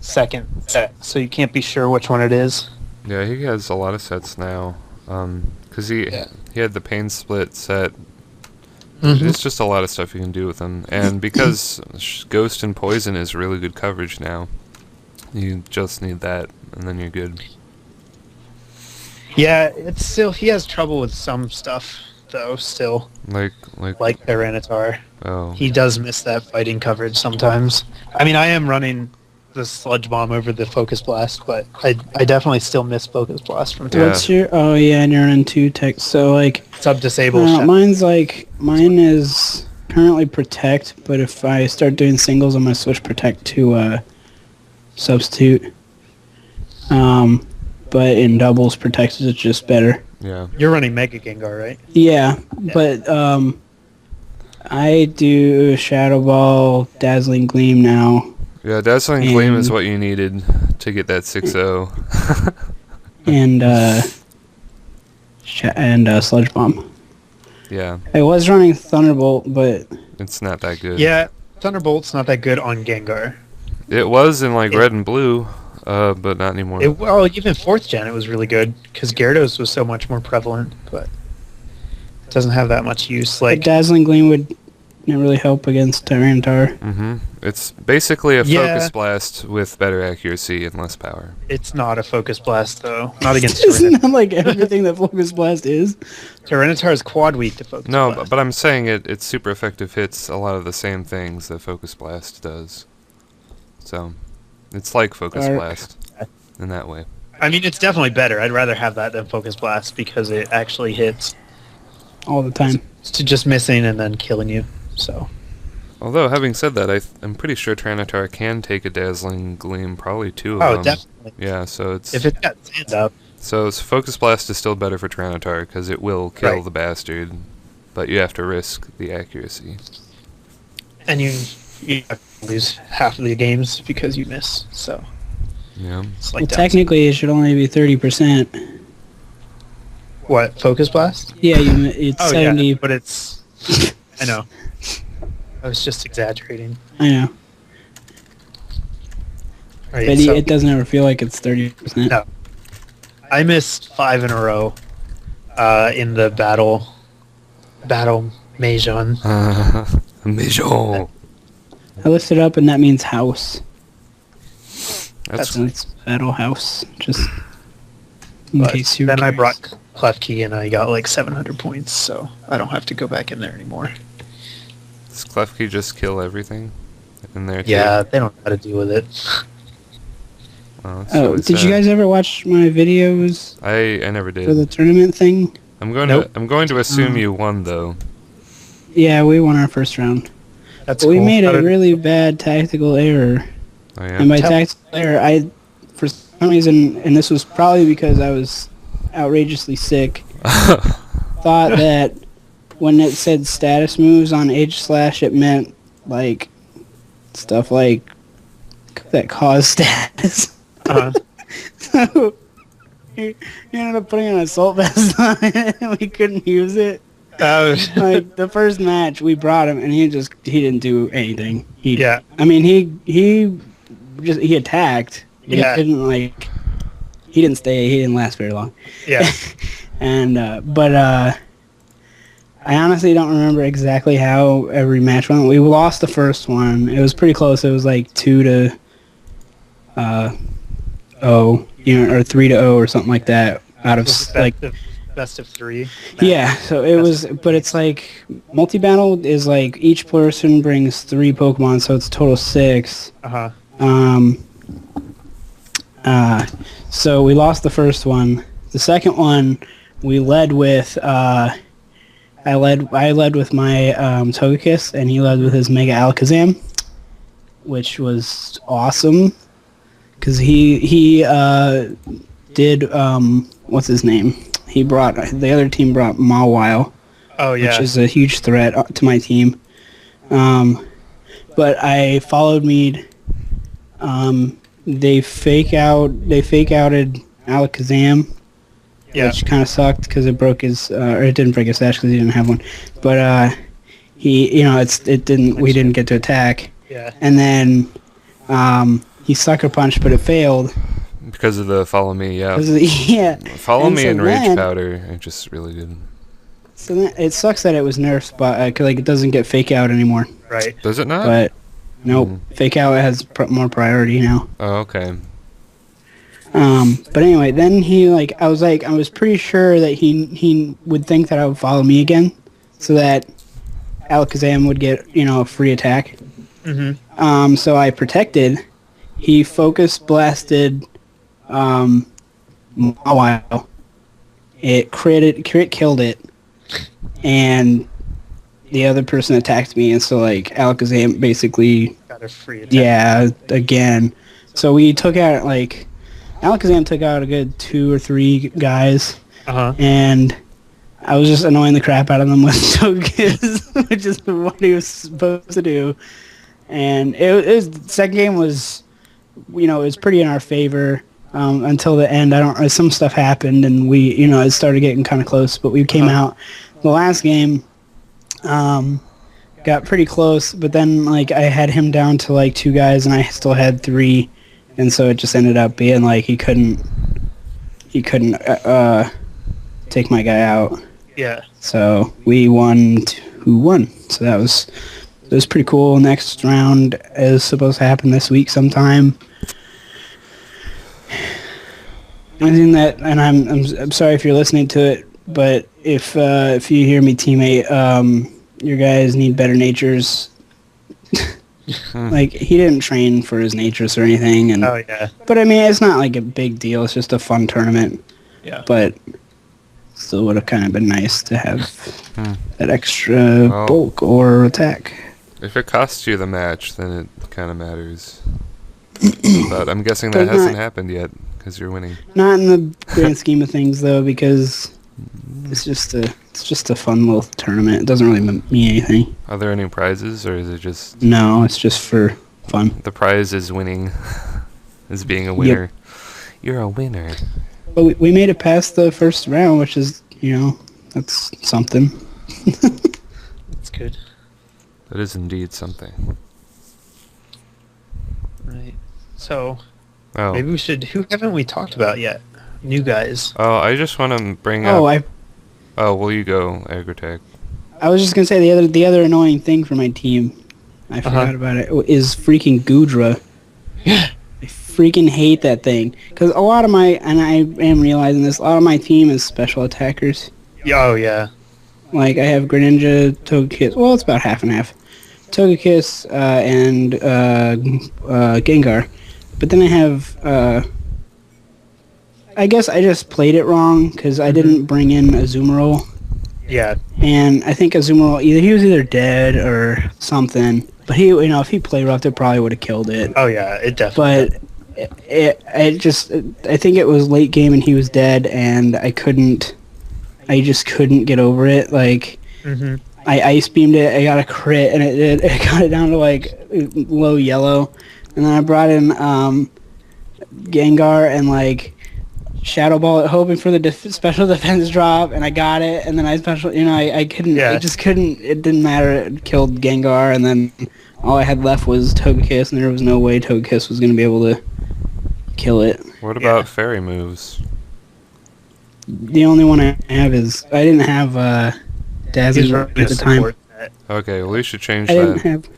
second set, so you can't be sure which one it is. Yeah, he has a lot of sets now. Because he had the Pain Split set. It's just a lot of stuff you can do with him. And because Ghost and Poison is really good coverage now, you just need that, and then you're good. Yeah, it's still he has trouble with some stuff though. Still, Like Tyranitar, oh. he does miss that fighting coverage sometimes. I mean, I am running the Sludge Bomb over the Focus Blast, but I definitely still miss Focus Blast from time. Yeah. What's your? Oh yeah, and you're in 2 tech. So like, Sub-disable. mine is currently Protect, but if I start doing singles, I'm gonna switch Protect to Substitute. But in doubles, Protect is just better. Yeah. You're running Mega Gengar, right? Yeah, but I do Shadow Ball, Dazzling Gleam now, Yeah, Dazzling Gleam is And- what you needed to get that 6-0. and Sludge Bomb. Yeah, I was running Thunderbolt, but it's not that good. Yeah, Thunderbolt's not that good on Gengar. It was in like red and blue, but not anymore. Well, even 4th gen, it was really good because Gyarados was so much more prevalent, but it doesn't have that much use. like Like, Dazzling Gleam would not really help against Tyranitar. It's basically a Yeah. Focus Blast with better accuracy and less power. it's not a Focus Blast though. Not against Isn't Tyranitar. that like everything that Focus Blast is? Tyranitar is quad weak to Focus No, Blast. but I'm saying it's super effective hits a lot of the same things that Focus Blast does. So, it's like Focus Dark. Blast in that way. I mean, it's definitely better. I'd rather have that than Focus Blast because it actually hits All the time. to just missing and then killing you. So Although, having said that, I'm pretty sure Tyranitar can take a Dazzling Gleam, probably 2 of them. definitely. Yeah, so it's If it's got Sand up, so Focus Blast is still better for Tyranitar because it will kill Right. the bastard, but you have to risk the accuracy. and you have to lose half of the games because you miss. So Yeah. it's like Well, that. technically, it should only be 30%. What, Focus Blast? Yeah, it's Oh 70. yeah, but it's. I know. I was just exaggerating. I know, Right, but so- it doesn't ever feel like it's 30%. No. I missed 5 in a row in the battle Majon. Majon. I looked it up, and that means house. That's It's battle house. Just in But case you. then I brought Klefki and I got like 700 points, so I don't have to go back in there anymore. Does Klefki just kill everything in there too? Yeah, they don't know how to deal with it. Oh, that's Oh, really did you sad. guys ever watch my videos I never did. for the tournament thing? I'm going Nope. to assume you won though. Yeah, we won our first round. That's But we cool. made How a did- really bad tactical error. Oh yeah. And by Tell- tactical error, for some reason, and this was probably because I was outrageously sick, thought that when it said status moves on H/, it meant like stuff like that cause status. So he ended up putting an assault vest on it, and we couldn't use it. Like the first match, we brought him, and he didn't do anything. Yeah. I mean, he attacked. But Yeah. He couldn't he didn't stay. He didn't last very long. Yeah. And I honestly don't remember exactly how every match went. We lost the first one. It was pretty close. It was like 2-0, or 3-0 or something like that. Out of Best of 3. yeah. So it was, but it's like multi-battle is like each person brings 3 Pokemon, so it's total 6. Uh-huh. So we lost the first one. The second one, we led with. I led with my Togekiss, and he led with his Mega Alakazam, which was awesome. Because he did what's his name? The other team brought Mawile, Oh, yeah. which is a huge threat to my team. But I followed Mead. They fake outed Alakazam, Yeah. which kind of sucked because it broke his, or it didn't break his sash because he didn't have one. But we didn't get to attack. Yeah. And then he sucker punched, but it failed. Because of the follow me, yeah. Yeah. Follow And me so and Rage then- Powder. I just really did. So then, it sucks that it was nerfed, but it doesn't get fake out anymore. Right. Does it not? But nope, fake out has more priority now. Oh, okay. But anyway, then I was pretty sure that he would think that I would follow me again, so that Alakazam would get a free attack. Mm-hmm. So I protected. He focus blasted Mawile. It crit killed it, and the other person attacked me, and so Alakazam basically Got a free attack. yeah again. So we took out Alakazam took out a good 2 or 3 guys, Uh-huh. and I was just annoying the crap out of them with Togekiss, which is what he was supposed to do. And the second game was, it was pretty in our favor until the end. Some stuff happened, and it started getting kind of close, but we came out. The last game got pretty close, but then I had him down to 2 guys, and I still had 3, and so it just ended up being he couldn't take my guy out. Yeah. So we won 2-1. So it was pretty cool. Next round is supposed to happen this week sometime. I think that, and I'm sorry if you're listening to it, but if you hear me, teammate, your guys need better natures. He didn't train for his natures or anything, and Oh, yeah. but I mean it's not a big deal. It's just a fun tournament. Yeah. But still would have kind of been nice to have that extra Well, bulk or attack. If it costs you the match, then it kind of matters. But I'm guessing But that hasn't not- happened yet, because you're winning. Not in the grand scheme of things, though, because it's just a fun little tournament. It doesn't really mean anything. Are there any prizes, or is it just... No, it's just for fun. The prize is winning, is being a winner. You're a winner. But we made it past the first round, which is, that's something. That's good. That is indeed something. Right. So, Oh, maybe we should... Who haven't we talked about yet? new guys. Oh, I just want to bring Oh, up. Oh, well, you go, Agrotech. I was just gonna say the other annoying thing for my team, I forgot about it, is freaking Gudra. I freaking hate that thing because a lot of and I am realizing this, a lot of my team is special attackers. Oh yeah. Like I have Greninja, Togekiss. Well, it's about half and half. Togekiss and Gengar, but then I have. I guess I just played it wrong because I didn't bring in Azumarill. Yeah. And I think Azumarill he was either dead or something. But if he played rough, it probably would have killed it. Oh yeah, it definitely. But I think it was late game and he was dead, and I just couldn't get over it. Like, I ice beamed it, I got a crit, and it got it down to like low yellow, and then I brought in Gengar and like Shadow Ball it, hoping for the special defense drop, and I got it, and then I couldn't, I just couldn't, it didn't matter, it killed Gengar, and then all I had left was Togekiss, and there was no way Togekiss was going to be able to kill it. What about fairy moves? The only one I have is, I didn't have Dazzle at the time. Okay, well you should change I that. didn't have...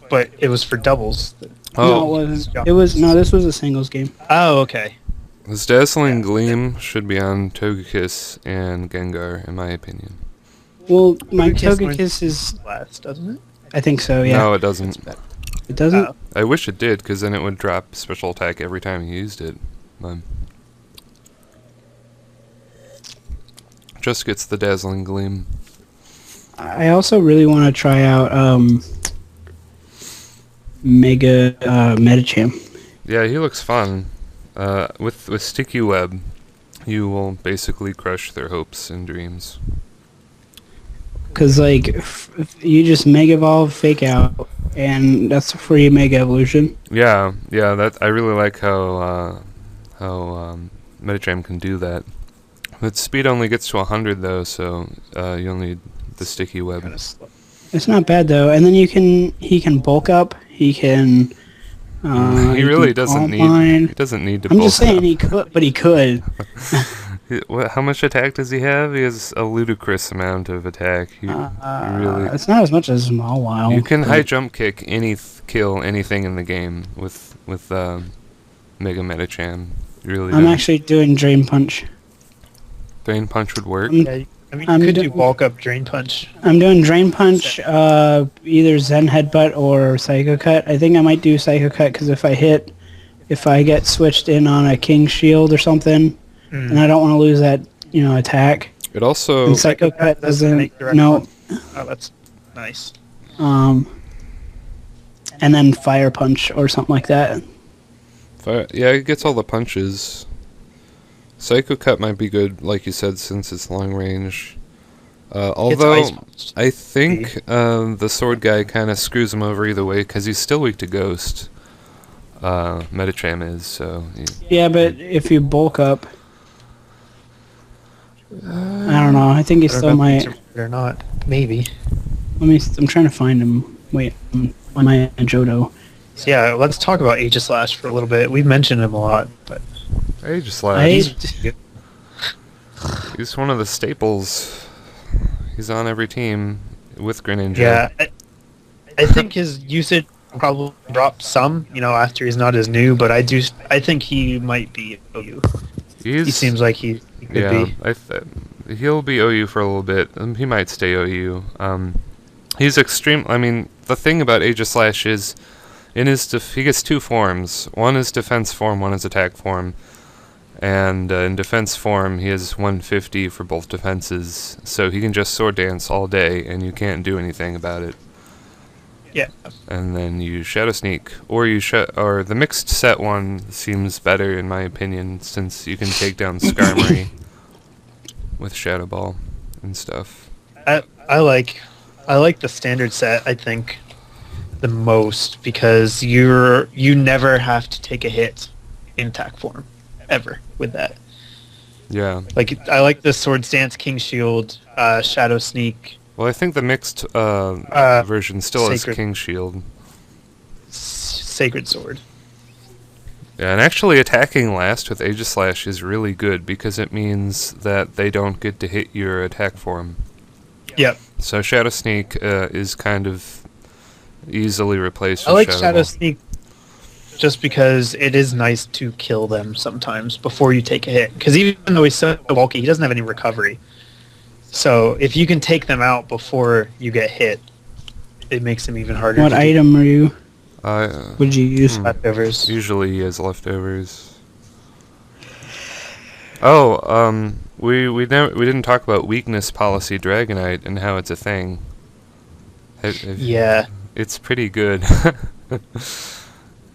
But it was for doubles. No, it wasn't. This was a singles game. Oh, okay. This Dazzling Gleam should be on Togekiss and Gengar, in my opinion. Well, my Togekiss is... last, doesn't it? I think so, yeah. No, it doesn't. It doesn't? Oh. I wish it did, because then it would drop special attack every time you used it. Just gets the Dazzling Gleam. I also really want to try out Mega Metagame. Yeah, he looks fun. With Sticky Web, you will basically crush their hopes and dreams. Because, like, if you just Mega Evolve, Fake Out, and that's a free Mega Evolution. Yeah, that I really like how Metagame can do that. Its speed only gets to 100 though, so you'll need the Sticky Web. It's not bad though, and then he can bulk up. He can. He really doesn't need. He doesn't need to. I'm just saying he could, but he could. How much attack does he have? He has a ludicrous amount of attack. Really. It's not as much as Mawile. You can high jump kick kill anything in the game with Mega Metacham. Really. I'm actually doing Drain Punch. Drain Punch would work. Yeah, I mean, you could do bulk up Drain Punch. I'm doing Drain Punch, either Zen Headbutt or Psycho Cut. I think I might do Psycho Cut because if I get switched in on a King Shield or something, and I don't want to lose that, attack. It also... And Psycho Cut doesn't... No. Oh, that's nice. And then Fire Punch or something like that. Yeah, it gets all the punches. Psycho Cut might be good, like you said, since it's long range. Although, I think the sword guy kind of screws him over either way, because he's still weak to Ghost. Metacham is, so... Yeah, but if you bulk up... I don't know, I think he still might... Or not. Maybe. I'm trying to find him. Wait, on my Johto. So yeah, let's talk about Aegislash for a little bit. We've mentioned him a lot, but... Aegislash. He's one of the staples. He's on every team with Greninja. Yeah, I think his usage probably dropped some, after he's not as new, but I think he might be OU. He seems like he could be. He'll be OU for a little bit. He might stay OU. He's extreme. I mean, the thing about Aegislash is, he gets two forms. One is defense form, one is attack form. And in defense form, he has 150 for both defenses, so he can just sword dance all day, and you can't do anything about it. Yeah. And then you Shadow Sneak, or the mixed set one seems better in my opinion, since you can take down Skarmory with Shadow Ball and stuff. I like the standard set, I think, the most, because you never have to take a hit in attack form. Ever with that. Yeah. Like, I like the Sword Stance, King Shield, Shadow Sneak. Well, I think the mixed version still has Sacred. King Shield. Sacred Sword. Yeah, and actually attacking last with Aegislash is really good because it means that they don't get to hit your attack form. Yep. So Shadow Sneak is kind of easily replaced I with like Shadow Shadow Ball. Sneak just because it is nice to kill them sometimes before you take a hit. Because even though he's so bulky, he doesn't have any recovery. So if you can take them out before you get hit, it makes them even harder. What to item are you? Uh, Would you use? leftovers? Usually he has leftovers. Oh, we didn't talk about weakness policy Dragonite and how it's a thing. Yeah. It's pretty good.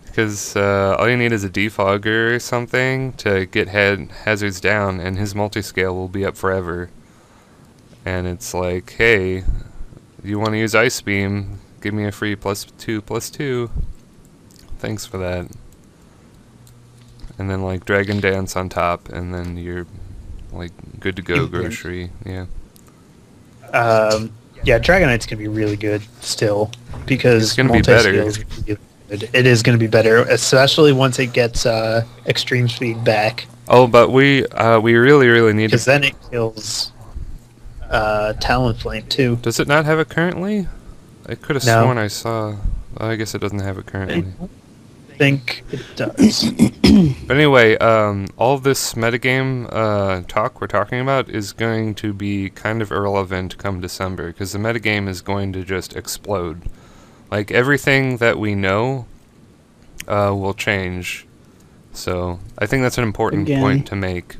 Because all you need is a defogger or something to get hazards down, and his multiscale will be up forever. And it's like, hey, you want to use Ice Beam? Give me a free +2/+2. Thanks for that. And then like Dragon Dance on top, and then you're like good to go. Grocery, yeah. Yeah, Dragonite's gonna be really good still because It's gonna be better. multi-scale's really good. It is gonna be better, especially once it gets extreme speed back. Oh, but we really need Because to. then it kills Talonflame too. Does it not have it currently? I could have No. sworn I saw. Oh, I guess it doesn't have it I currently. think it does. But anyway, all this metagame talk we're talking about is going to be kind of irrelevant come December, because the metagame is going to just explode. Like, everything that we know will change. So, I think that's an important Again. point to make.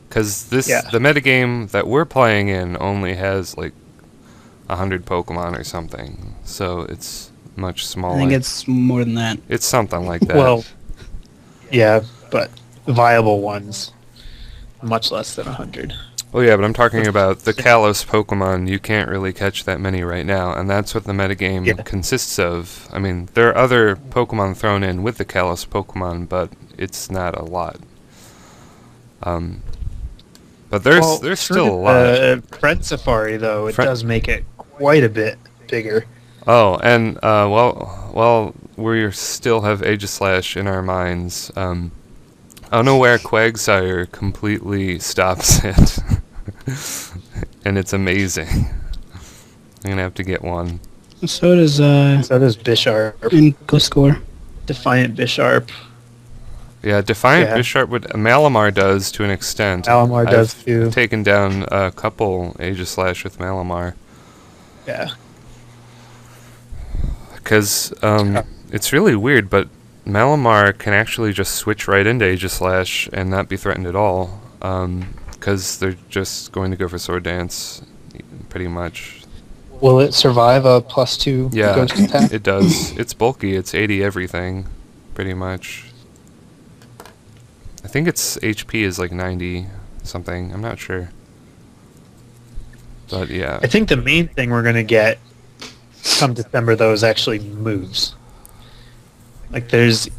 Because the Yeah. metagame that we're playing in only has, like, 100 Pokemon or something. So, it's much smaller. I think it's more than that. It's something like that. Well, yeah, but viable ones, much less than 100. Well, yeah, but I'm talking about the Kalos Pokemon. You can't really catch that many right now, and that's what the metagame Yeah. consists of. I mean, there are other Pokemon thrown in with the Kalos Pokemon, but it's not a lot. But there's still a lot. Friend Safari, though, it Fren- does make it quite a bit bigger. Oh, and well, we still have Aegislash in our minds. Unaware Quagsire completely stops it, and it's amazing. I'm gonna have to get one. So does So does Bisharp. in Gliscor. Defiant Bisharp. Yeah, Defiant Yeah. Bisharp, what Malamar does to an extent. Malamar does too. I've taken down a couple Aegislash with Malamar. Yeah. Because it's really weird, but Malamar can actually just switch right into Aegislash and not be threatened at all. Because they're just going to go for Sword Dance, pretty much. Will it survive a +2 Yeah, ghost attack? it does. It's bulky. It's 80 everything, pretty much. I think its HP is like 90 something. I'm not sure. But yeah. I think the main thing we're going to get come December, though, is actually moves. Like, there's...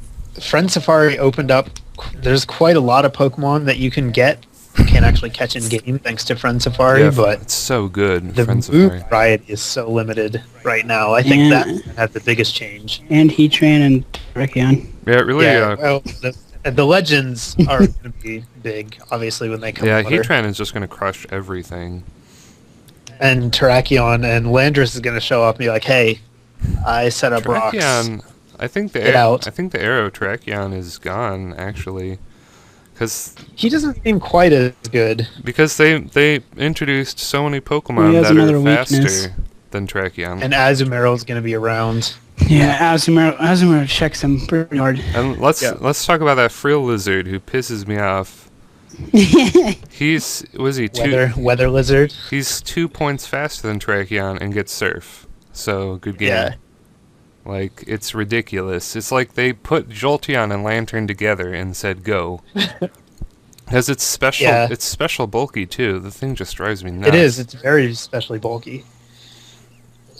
Friend Safari opened up... There's quite a lot of Pokemon that you can get. You can't actually catch in-game thanks to Friend Safari, Yeah, but it's so good. the Friends move Safari. variety is so limited right now. I think Yeah. that had the biggest change. And Heatran and Terrakion. Yeah, it really. Yeah, well, the legends are going to be big, obviously, when they come Yeah, out. Heatran is just going to crush everything. And Terrakion and Landorus is going to show up and be like, hey, I set up rocks. Terrakion, I think Get out. I think the arrow Terrakion is gone actually, because He doesn't seem quite as good. they introduced so many He Pokemon has that are another faster weakness. than Terrakion. And Azumarill is going to be around. Yeah, Azumarill checks him pretty hard. And let's Yeah. talk about that Frill Lizard who pisses me off. He's Weather Lizard. He's 2 points faster than Terrakion and gets Surf. So good game. Yeah. Like, it's ridiculous. It's like they put Jolteon and Lantern together and said go. Because it's special. Yeah. It's special bulky too. The thing just drives me nuts. It is. It's very especially bulky.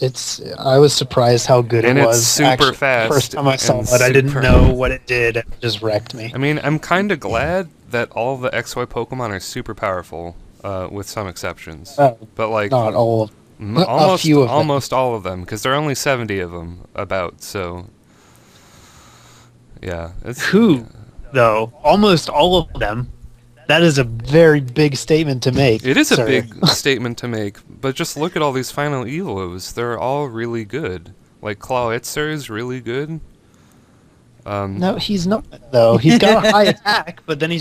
I was surprised how good And it it's was. super Actually, fast First time I saw and it, I didn't super- know what it did. It just wrecked me. I mean, I'm kind of glad that all the XY Pokemon are super powerful, with some exceptions. But like, Not all of almost few of them. almost all of them, because there are only 70 of them about. So, yeah, it's Who though. Almost all of them. That is a very big statement to make. It is a sir. big statement to make, but just look at all these final evos. They're all really good. Like Clawitzer is really good. No, he's not, though. He's got a high attack, but then he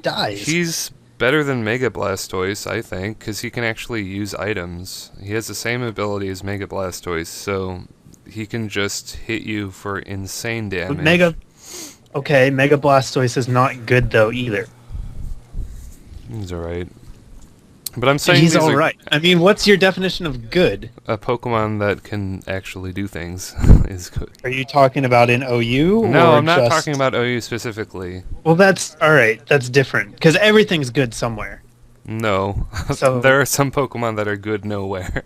dies. He's better than Mega Blastoise, I think, because he can actually use items. He has the same ability as Mega Blastoise, so he can just hit you for insane damage. Mega Blastoise is not good, though, either. He's alright. But I'm saying He's these are alright. I mean, what's your definition of good? a Pokemon that can actually do things is good. Are you talking about in OU? No, or I'm not just... talking about OU specifically. Well, that's alright. That's different. Because everything's good somewhere. No. So- There are some Pokemon that are good nowhere.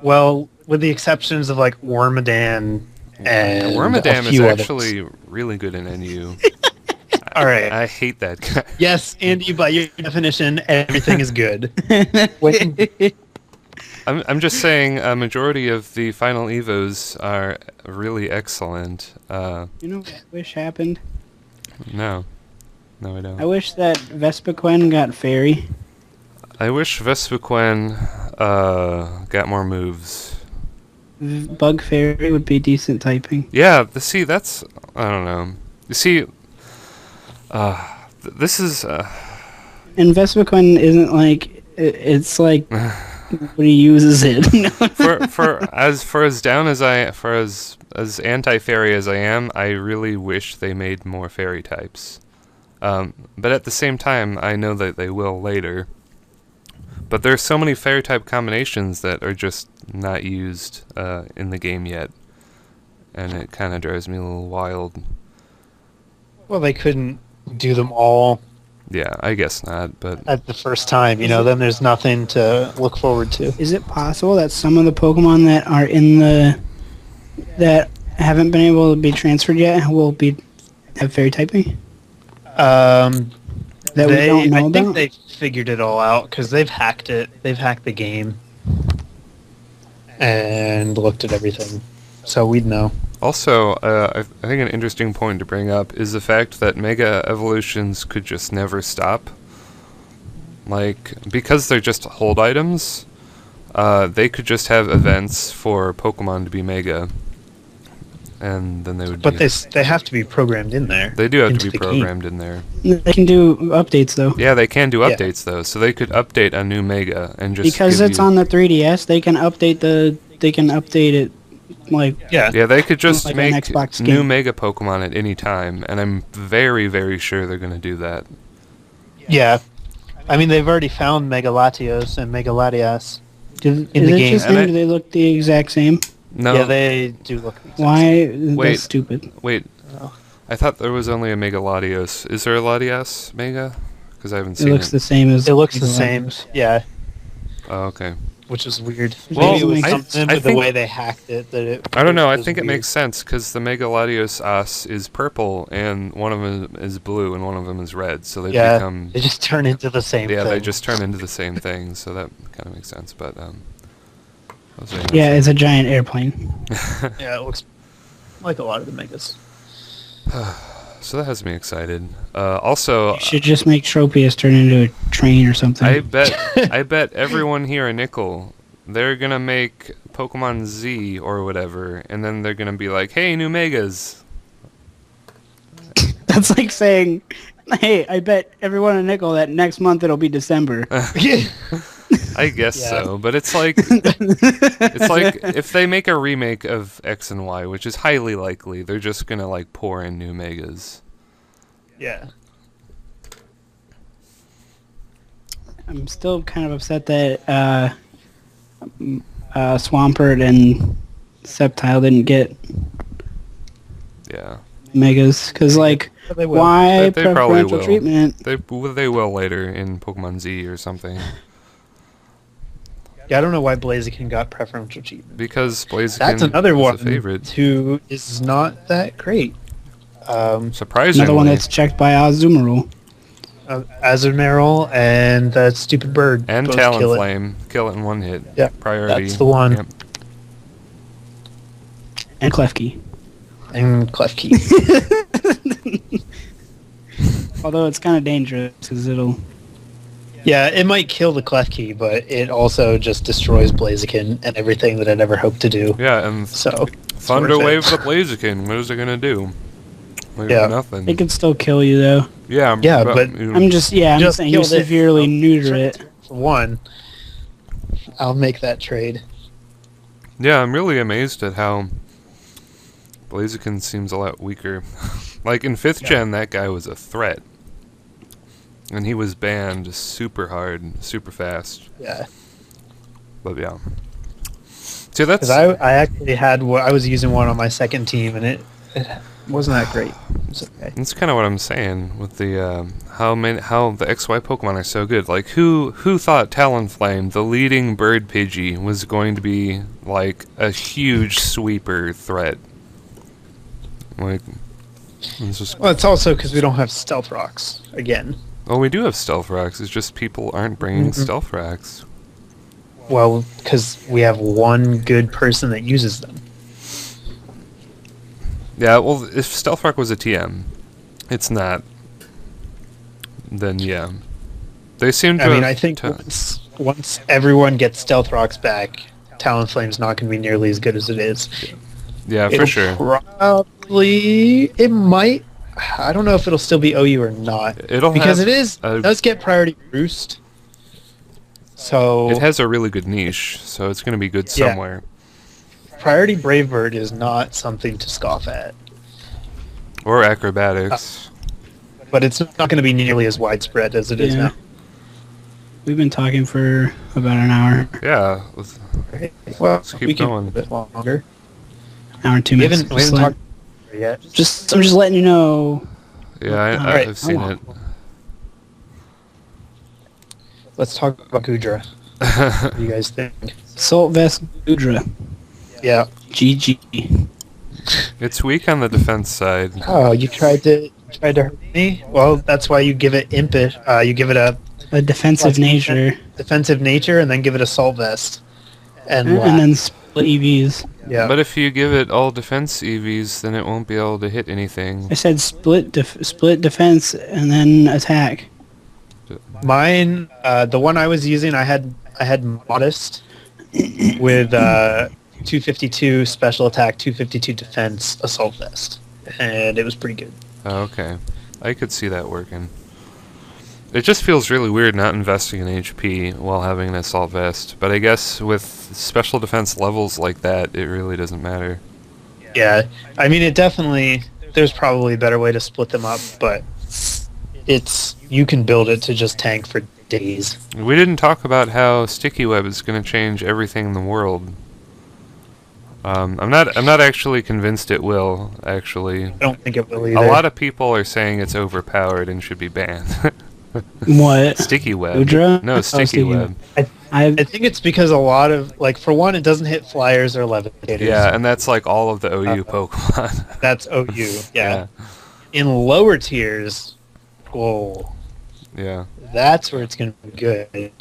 Well, with the exceptions of, like, Wormadam and Wormadam a is few others. actually really good in NU. Alright. I hate that guy. Yes, Andy, by your definition, everything is good. I'm just saying a majority of the final evos are really excellent. You know what I wish happened? No, I don't. I wish that Vespiquen got Fairy. I wish Vespiquen got more moves. Bug Fairy would be decent typing. Yeah, that's I don't know. You see, this is And Vespiquen isn't like it's like when he uses it. for as down as as anti-fairy as I am, I really wish they made more fairy types. But at the same time, I know that they will later. But there's so many fairy type combinations that are just not used in the game yet, and it kind of drives me a little wild. Well, they couldn't do them all Yeah, I guess not, but at the first time, then there's nothing to look forward to. Is it possible that some of the Pokemon that are in that haven't been able to be transferred yet will have fairy typing? That we don't know I about? think they figured it all out because they've hacked it. They've hacked the game and looked at everything, so we'd know. also, I think an interesting point to bring up is the fact that Mega Evolutions could just never stop. Like, because they're just hold items, they could just have events for Pokemon to be Mega, and then they would But they have to be programmed in there. They do have into to be the game. programmed in there. They can do updates though. Yeah, they can do Yeah. updates though, so they could update a new Mega and just Because give it's you- on the 3DS, they can update it like Yeah. Yeah, they could just like an make Xbox new game. Mega Pokemon at any time, and I'm very, very sure they're going to do that. Yeah. I mean, they've already found Mega Latios and Mega Latias. do, in is the it game. just And them? I- Do they look the exact same? No, Yeah, they do look. Why? Wait. That's stupid. wait. Oh. I thought there was only a Mega Latios. Is there a Latias Mega? Because I haven't It seen looks it. the same as. It looks the Mega same. Latios. Yeah, Oh, okay. which is weird. Well, Maybe it was I- something I with the think- way they hacked it. That it. I don't know. I was think it weird. makes sense because the Mega Latios As is purple, and one of them is blue, and one of them is red. So they Yeah, become. they just turn into the same Yeah, thing. they just turn into the same thing. So that kind of makes sense. But what was I gonna Yeah, say? it's a giant airplane. Yeah, it looks like a lot of the Megas. So that has me excited. Also, You should just make Tropius turn into a train or something. I bet everyone here a nickel. They're gonna make Pokemon Z or whatever, and then they're gonna be like, "Hey, new Megas." That's like saying, "Hey, I bet everyone a nickel that next month it'll be December." I guess Yeah. so, but it's like if they make a remake of X and Y, which is highly likely, they're just gonna like pour in new Megas. Yeah. I'm still kind of upset that Swampert and Sceptile didn't get Yeah, megas because, like, But they will. why They probably preferential will. treatment? they will later in Pokemon Z or something, Yeah, I don't know why Blaziken got preferential treatment. because Blaziken That's another is one a favorite. who is not that great. Surprisingly, Another one that's checked by Azumarill. Azumarill and that stupid bird. and both kill it. Talonflame, kill it in one hit. Yeah, Priority. that's the one. Yep. And Klefki. And Klefki. Although it's kind of dangerous because it'll. Yeah, it might kill the Klefki, but it also just destroys Blaziken and everything that I'd ever hoped to do. Yeah, and So Thunder Wave the Blaziken. What is it gonna do? Like, Yeah. nothing. It can still kill you though. Yeah, but I'm just saying you killed it. severely neuter it. For one, I'll make that trade. Yeah, I'm really amazed at how Blaziken seems a lot weaker. Like in 5th gen, that guy was a threat. And he was banned super hard, super fast. Yeah. But yeah. See, that's... Because I actually had I was using one on my second team, and it wasn't that great. It's okay. That's kind of what I'm saying with the how the XY Pokemon are so good. Like who thought Talonflame, the leading bird Pidgey, was going to be like a huge sweeper threat? Like, it's just... Well, it's also because we don't have Stealth Rocks again. Well, we do have Stealth Rocks. It's just people aren't bringing Stealth Rocks. Well, because we have one good person that uses them. Yeah, well, if Stealth Rock was a TM, it's not. Then yeah, they seem to. I mean, I think once everyone gets Stealth Rocks back, Talonflame's not going to be nearly as good as it is. Yeah, for It'll sure. Probably, it might. I don't know if it'll still be OU or not. Because it does get priority roost. So it has a really good niche, so it's going to be good somewhere. Priority Brave Bird is not something to scoff at. Or acrobatics. But it's not going to be nearly as widespread as it is now. We've been talking for about an hour. Yeah. Well, let's keep we can going. a bit longer. Hour and 2 minutes. We haven't talked yet. I'm just letting you know. Yeah, Alright. I've seen it. Let's talk about Gudra. What do you guys think? Salt Vest Gudra. Yeah. GG. It's weak on the defense side. Oh, you tried to hurt me? Well, that's why you give it impetus. You give it a defensive nature. Defensive nature, and then give it a Salt Vest. And then split EVs. Yeah. But if you give it all defense EVs, then it won't be able to hit anything. I said split defense and then attack. Mine, the one I was using, I had Modest with 252 special attack, 252 defense, Assault Vest, and it was pretty good. Oh, okay. I could see that working. It just feels really weird not investing in HP while having an Assault Vest, but I guess with special defense levels like that, it really doesn't matter. Yeah, I mean, it definitely, there's probably a better way to split them up, but you can build it to just tank for days. We didn't talk about how Sticky Web is going to change everything in the world. I'm not actually convinced it will, actually. I don't think it will either. A lot of people are saying it's overpowered and should be banned. What? Sticky Web. Udra? No, Sticky Web. I think it's because a lot of, like, for one, it doesn't hit flyers or levitators. Yeah, and that's like all of the OU Pokemon. That's OU, yeah. In lower tiers, whoa. Yeah. That's where it's going to be good.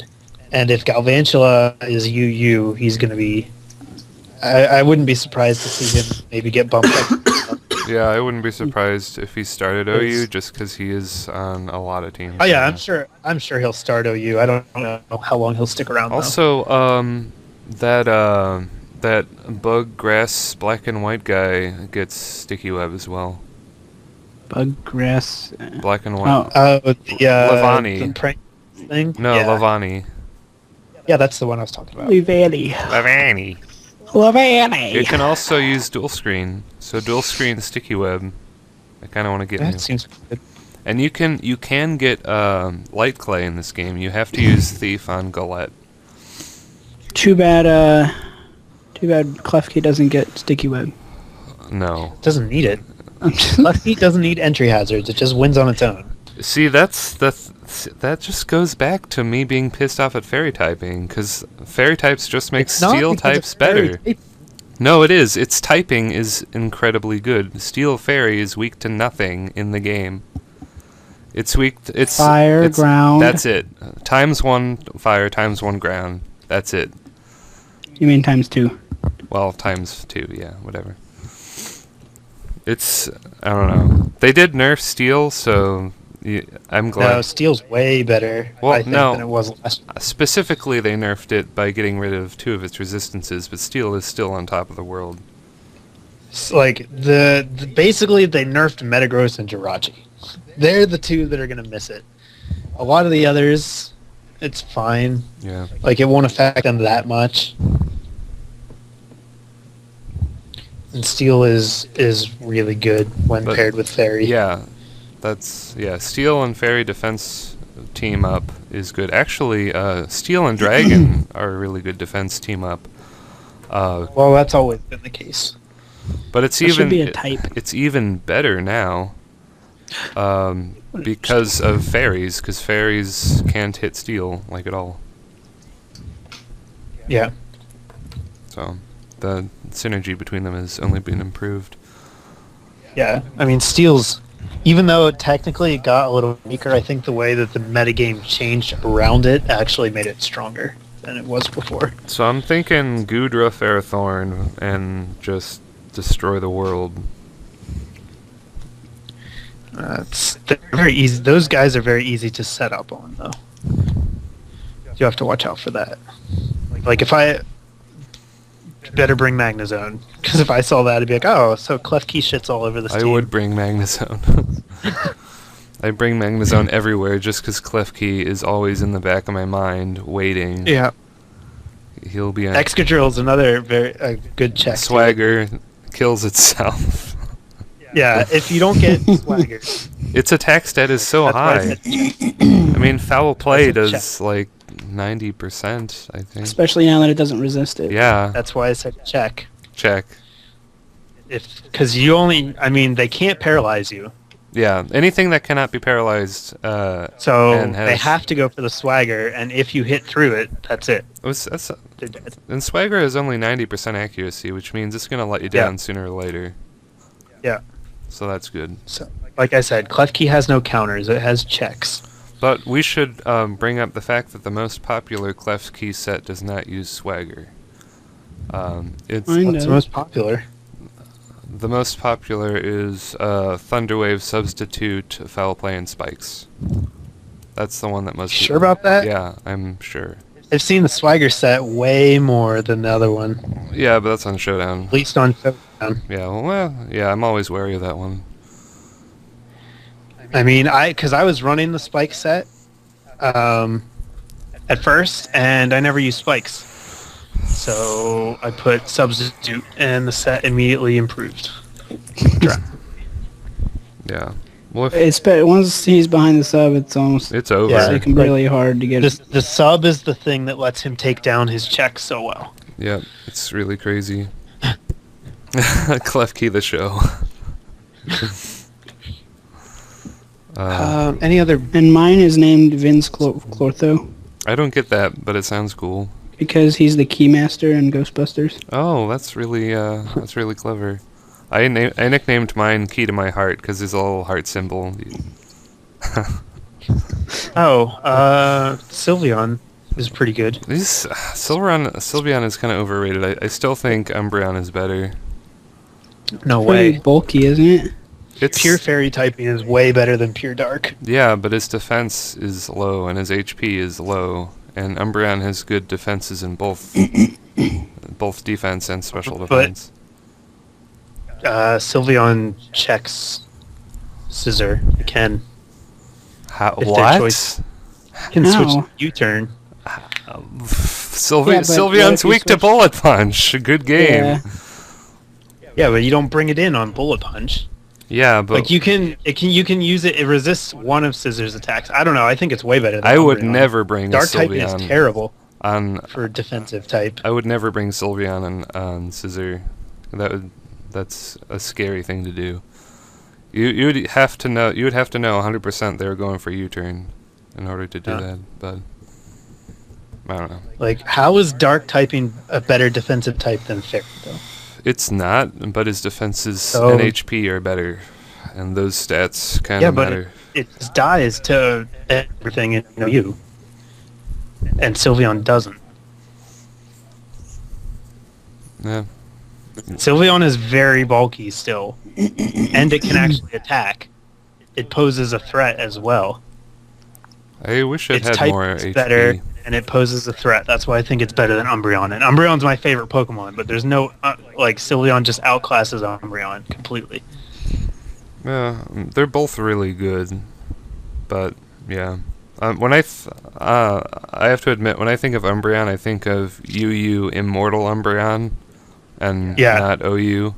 And if Galvantula is UU, he's going to be... I wouldn't be surprised to see him maybe get bumped up. Yeah, I wouldn't be surprised if he started OU just because he is on a lot of teams. Oh yeah, I'm sure he'll start OU. I don't know how long he'll stick around. Also, that bug grass black and white guy gets Sticky Web as well. Bug grass. Black and white. the Lavani. the prank thing. No, yeah. Lavani. Yeah, that's the one I was talking about. Lavani. You can also use dual screen. So dual screen Sticky Web. I kind of want to get That new. seems good. And you can get light clay in this game. You have to use Thief on Galette. Too bad Klefki doesn't get Sticky Web. No. Doesn't need it. Lucky doesn't need entry hazards. It just wins on its own. See, that just goes back to me being pissed off at fairy typing, because fairy types just make steel types better. No, it is. Its typing is incredibly good. Steel fairy is weak to nothing in the game. It's weak. It's fire, ground. That's it. Times 1 fire, times 1 ground. That's it. You mean times 2? Well, times 2. Yeah, whatever. It's, I don't know. They did nerf Steel, so I'm glad. No, Steel's way better, Well, I think, no. than it was last. Specifically, they nerfed it by getting rid of 2 of its resistances, but Steel is still on top of the world. It's like basically they nerfed Metagross and Jirachi. They're the 2 that are gonna miss it. A lot of the others, it's fine. Yeah. Like it won't affect them that much. And Steel is really good when But- paired with Fairy. Yeah. Steel and Fairy defense team up is good. Actually, Steel and Dragon are a really good defense team up. Well, that's always been the case. But it's That should even be a type. it's even better now. Because of fairies, because fairies can't hit Steel like at all. Yeah. So the synergy between them has only been improved. Yeah. I mean, Steel's, even though technically it got a little weaker, I think the way that the metagame changed around it actually made it stronger than it was before. So I'm thinking Goodra Fairthorn and just destroy the world. They're very easy. Those guys are very easy to set up on, though. You have to watch out for that. Like if I better bring Magnezone, because if I saw that, I'd be like, oh, so Klefki shits all over this I team. would bring Magnezone. I bring Magnezone everywhere just because Klefki is always in the back of my mind, waiting. Yeah. He'll be on Excadrill's another very good check. Swagger kills itself. Yeah, if you don't get Swagger. Its attack stat is so That's why I high. said I mean, foul play That's a does like 90%, I think. Especially now that it doesn't resist it. Yeah, That's why I said check. check. Because you only, I mean, they can't paralyze you. Yeah, anything that cannot be paralyzed. So And they has- have to go for the Swagger, and if you hit through it, that's it. That's They're dead. and Swagger has only 90% accuracy, which means it's gonna let you Yeah. down sooner or later. Yeah. So that's good. So, like I said, Klefki has no counters. It has checks. But we should bring up the fact that the most popular Klefki set does not use Swagger. It's Mine What's does. the most popular? the most popular is Thunderwave Substitute, Foul Play, and Spikes. That's the one that most. Sure about that? Yeah, I'm sure. I've seen the Swagger set way more than the other one. Yeah, but that's on Showdown. At least on Showdown. Yeah, well, yeah, I'm always wary of that one. I mean, because I was running the Spike set at first, and I never used Spikes. So I put Substitute, and the set immediately improved. Yeah. Well, if It's once he's behind the sub, it's almost it's over. Yeah. like really hard to get. The sub is the thing that lets him take down his checks so well. Yeah, it's really crazy. Klefki the show. Any other? And mine is named Vince Clortho I don't get that, but it sounds cool. because he's the Keymaster in Ghostbusters. Oh, that's really clever. I nicknamed mine Key to My Heart because there's a little heart symbol. Sylveon is pretty good. These Sylveon is kind of overrated. I still think Umbreon is better. No Pretty way. bulky, isn't it? It's Pure Fairy typing is way better than Pure Dark. Yeah, but his defense is low and his HP is low, and Umbreon has good defenses in both defense and special But- defense. Sylveon checks Scissor. It can How, if their what? choice- can Ow. switch U-turn. Sylve- Yeah, but what Sylveon's if you weak to switch- Bullet Punch. Good game. Yeah. Yeah, but you don't bring it in on Bullet Punch. Yeah, but Like you can use it. It resists one of Scissor's attacks. I don't know. I think it's way better. Than I would Umbreon. never bring Dark a typing is Sylveon terrible on. for defensive type. I would never bring Sylveon on Scissor. That's a scary thing to do. You would have to know 100% they were going for U-turn in order to do Yeah. that. But I don't know. Like, how is Dark typing a better defensive type than Fairy though? It's not, but his defenses So- and HP are better, and those stats kind Yeah, of but matter. it dies to everything in you, and Sylveon doesn't. Yeah. Sylveon is very bulky still, and it can actually attack. It poses a threat as well. I wish it Its had type more is HP. better, and it poses a threat. That's why I think it's better than Umbreon. And Umbreon's my favorite Pokemon, but there's no like Sylveon just outclasses Umbreon completely. Yeah, they're both really good, but yeah. I have to admit, when I think of Umbreon, I think of UU Immortal Umbreon, and not OU.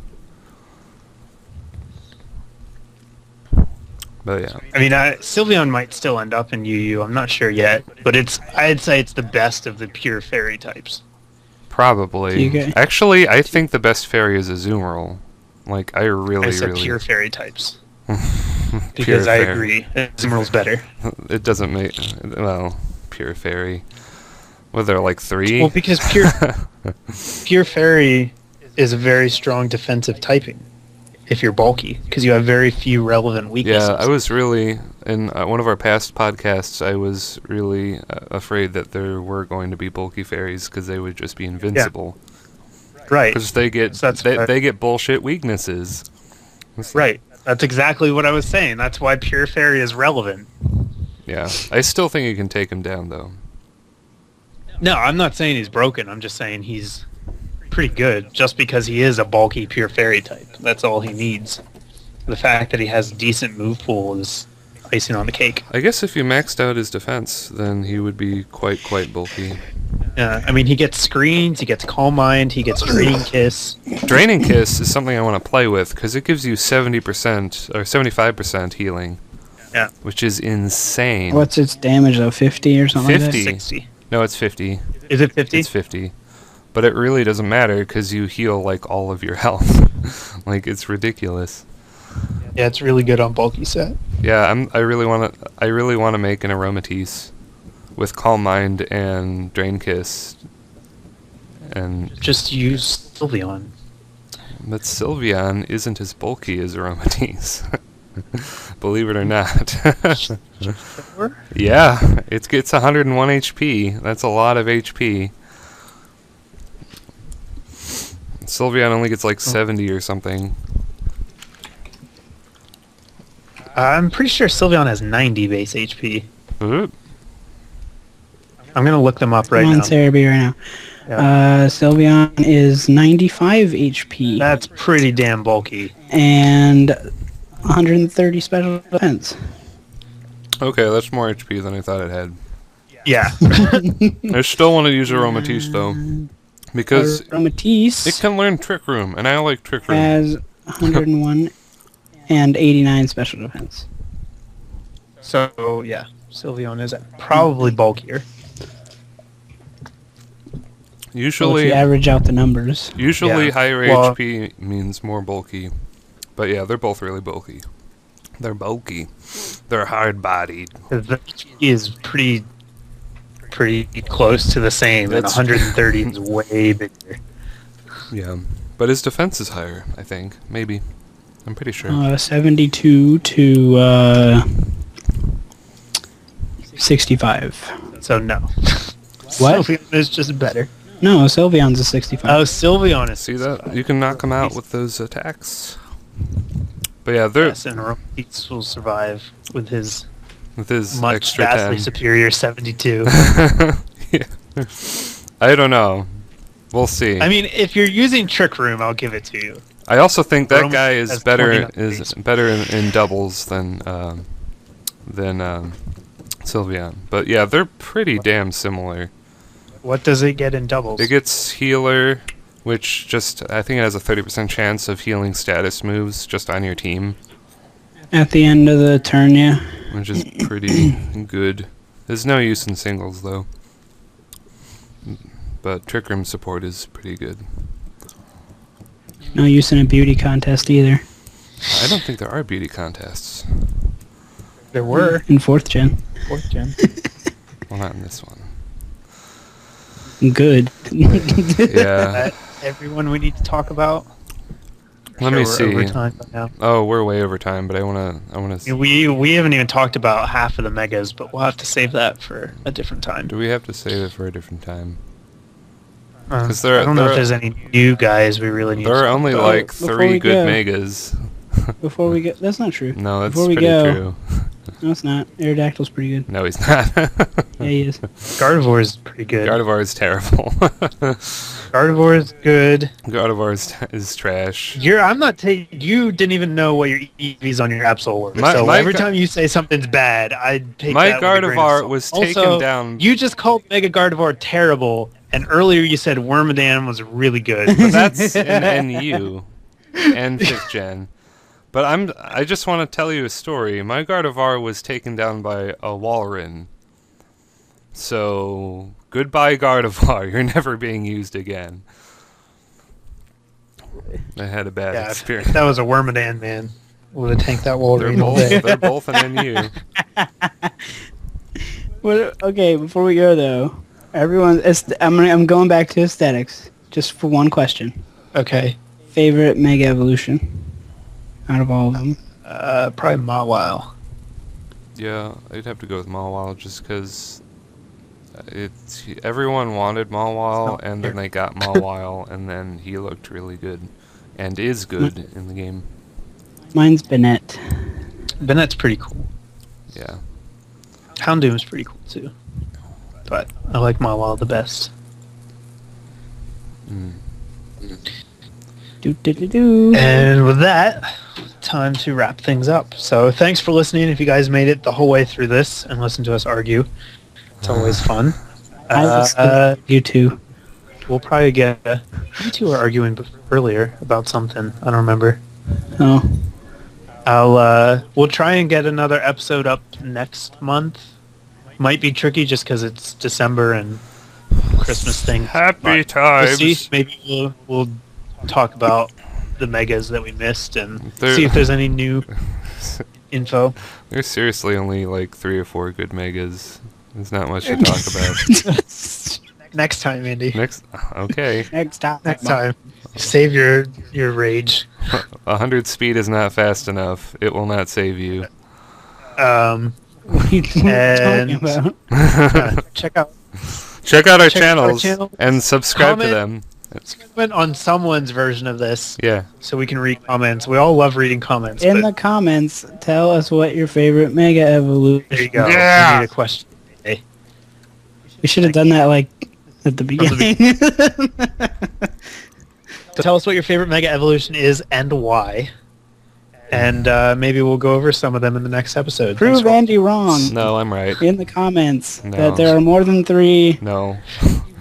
But yeah. I mean, Sylveon might still end up in UU. I'm not sure yet, but I'd say it's the best of the pure fairy types. Probably. Actually, I think the best fairy is Azumarill. Like, I said pure fairy types. Because I agree. Azumarill's better. It doesn't make... Well, pure fairy. Well, there are like 3? Well, because pure fairy is a very strong defensive typing. If you're bulky, because you have very few relevant weaknesses. Yeah, I was really... In one of our past podcasts, I was really afraid that there were going to be bulky fairies, because they would just be invincible. Yeah. Right. Because they get bullshit weaknesses. Right. That's exactly what I was saying. That's why pure fairy is relevant. Yeah. I still think you can take him down, though. No, I'm not saying he's broken. I'm just saying he's pretty good, just because he is a bulky pure fairy type. That's all he needs. The fact that he has decent move pool is icing on the cake. I guess if you maxed out his defense, then he would be quite bulky. Yeah, I mean, he gets screens, he gets Calm Mind, he gets Draining Kiss. Draining Kiss is something I want to play with, because it gives you 70% or 75% healing. Yeah. Which is insane. What's its damage, though? 50 or something 50. like that? 60. No, it's 50. Is it 50? It's 50. But it really doesn't matter, because you heal, like, all of your health. Like, it's ridiculous. Yeah, it's really good on bulky set. Yeah, I really want to make an Aromatisse with Calm Mind and Drain Kiss. And just use Sylveon. But Sylveon isn't as bulky as Aromatisse. Believe it or not. Sure? Yeah, it gets 101 HP. That's a lot of HP. Sylveon only gets like 70 or something. I'm pretty sure Sylveon has 90 base HP. Ooh. I'm going to look them up right I'm on now. Cerebi right now. Yeah. Sylveon is 95 HP. That's pretty damn bulky. And 130 special defense. Okay, that's more HP than I thought it had. Yeah. I still want to use Aromatisse though, because Aromatisse it can learn Trick Room, and I like Trick Room. has 101 and 89 special defense. So, yeah. Sylveon is probably bulkier. Usually, well, if you average out the numbers. Usually, Yeah. higher Well, HP means more bulky. But yeah, they're both really bulky. They're bulky. They're hard-bodied. The HP is pretty close to the same, and That's 130 is way bigger. Yeah, but his defense is higher. I think maybe. I'm pretty sure. 72 to 65. So no. What? Sylveon is just better. No, Sylveon's a 65. Oh, Sylveon is. See that? You can knock him out with those attacks. But yeah, they're Yes, and Aromatisse will survive with his much extra vastly 10. superior 72. Yeah. I don't know. We'll see. I mean, if you're using Trick Room, I'll give it to you. I also think that Aromatisse guy is has better 29 in doubles than Sylveon. But yeah, they're pretty damn similar. What does it get in doubles? It gets Healer, which I think it has a 30% chance of healing status moves just on your team, At the end of the turn, yeah. which is pretty good. There's no use in singles though. But Trick Room support is pretty good. No use in a beauty contest either. I don't think there are beauty contests. There were. In 4th gen. 4th gen. Well, not in this one. Good. Yeah. Everyone we need to talk about. Let me we're see. over time by now. Oh, we're way over time, but I wanna. We haven't even talked about half of the megas, but we'll have to save that for a different time. Do we have to save it for a different time? I 'Cause don't know if there's any new guys we really need. There are to only go. like Before 3 we good go. megas. Before we get, that's not true. No, that's Before we pretty go, true. No, it's not. Aerodactyl's pretty good. No, he's not. Yeah, he is. Gardevoir is pretty good. Gardevoir is terrible. Gardevoir is good. Gardevoir is trash. I'm not taking. You didn't even know what your EVs on your Absol were. My- So my every Ga- time you say something's bad, I take My that with a grain of Gardevoir salt. was Also, taken down. You just called Mega Gardevoir terrible, and earlier you said Wormadam was really good. But that's in NU and 5th gen. But I just want to tell you a story. My Gardevoir was taken down by a Walrein. So, goodbye Gardevoir. You're never being used again. I had a bad Yeah, experience. if that was a Wormadam, man. Would have tanked that Wolverine all day. They're both an NU. Okay, before we go though, I'm going back to aesthetics just for one question. Okay. Favorite Mega Evolution out of all of them? Probably Mawile. Yeah, I'd have to go with Mawile just because everyone wanted Mawile, and then they got Mawile, and then he looked really good, and is good in the game. Mine's Bennett. Bennett's pretty cool. Yeah. Houndoom's pretty cool too. But I like Mawile the best. Mm. Do. And with that, time to wrap things up. So thanks for listening. If you guys made it the whole way through this and listened to us argue, it's always fun. You too. We'll probably get... you two were arguing earlier about something. I don't remember. Oh. We'll try and get another episode up next month. Might be tricky just because it's December and Christmas thing. Happy We'll times. see. Maybe we'll talk about the megas that we missed and There- see if there's any new info. There's seriously only like 3 or 4 good megas. There's not much to talk about. Next time, Andy. Okay. Next time. Next time. Save your rage. 100 speed is not fast enough. It will not save you. What are you talking And- about? Check out Check out our Check out our channels channel. and subscribe to Comment. them. comment on someone's version of this Yeah. so we can read comments. We all love reading comments. In but the comments, tell us what your favorite Mega Evolution. there you go. Yeah. We need a question. Hey. We should have done that like at the beginning. So tell us what your favorite Mega Evolution is and why. And maybe we'll go over some of them in the next episode. Thanks Prove for- Andy wrong No, I'm right. in the comments No. that there are more than 3 No.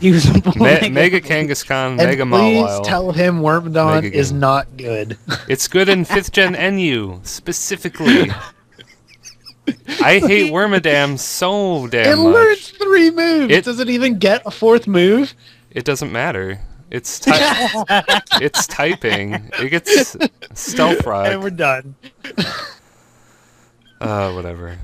usable Mega Kangaskhan, And Mega please Mawile. tell him Wormadam Mega is game. not good. It's good in 5th gen NU, specifically. I hate Wormadam so It damn learns much. 3 moves. It- Does it even get a 4th move? It doesn't matter. It's it's typing. It gets stealth And rock. we're done. Whatever.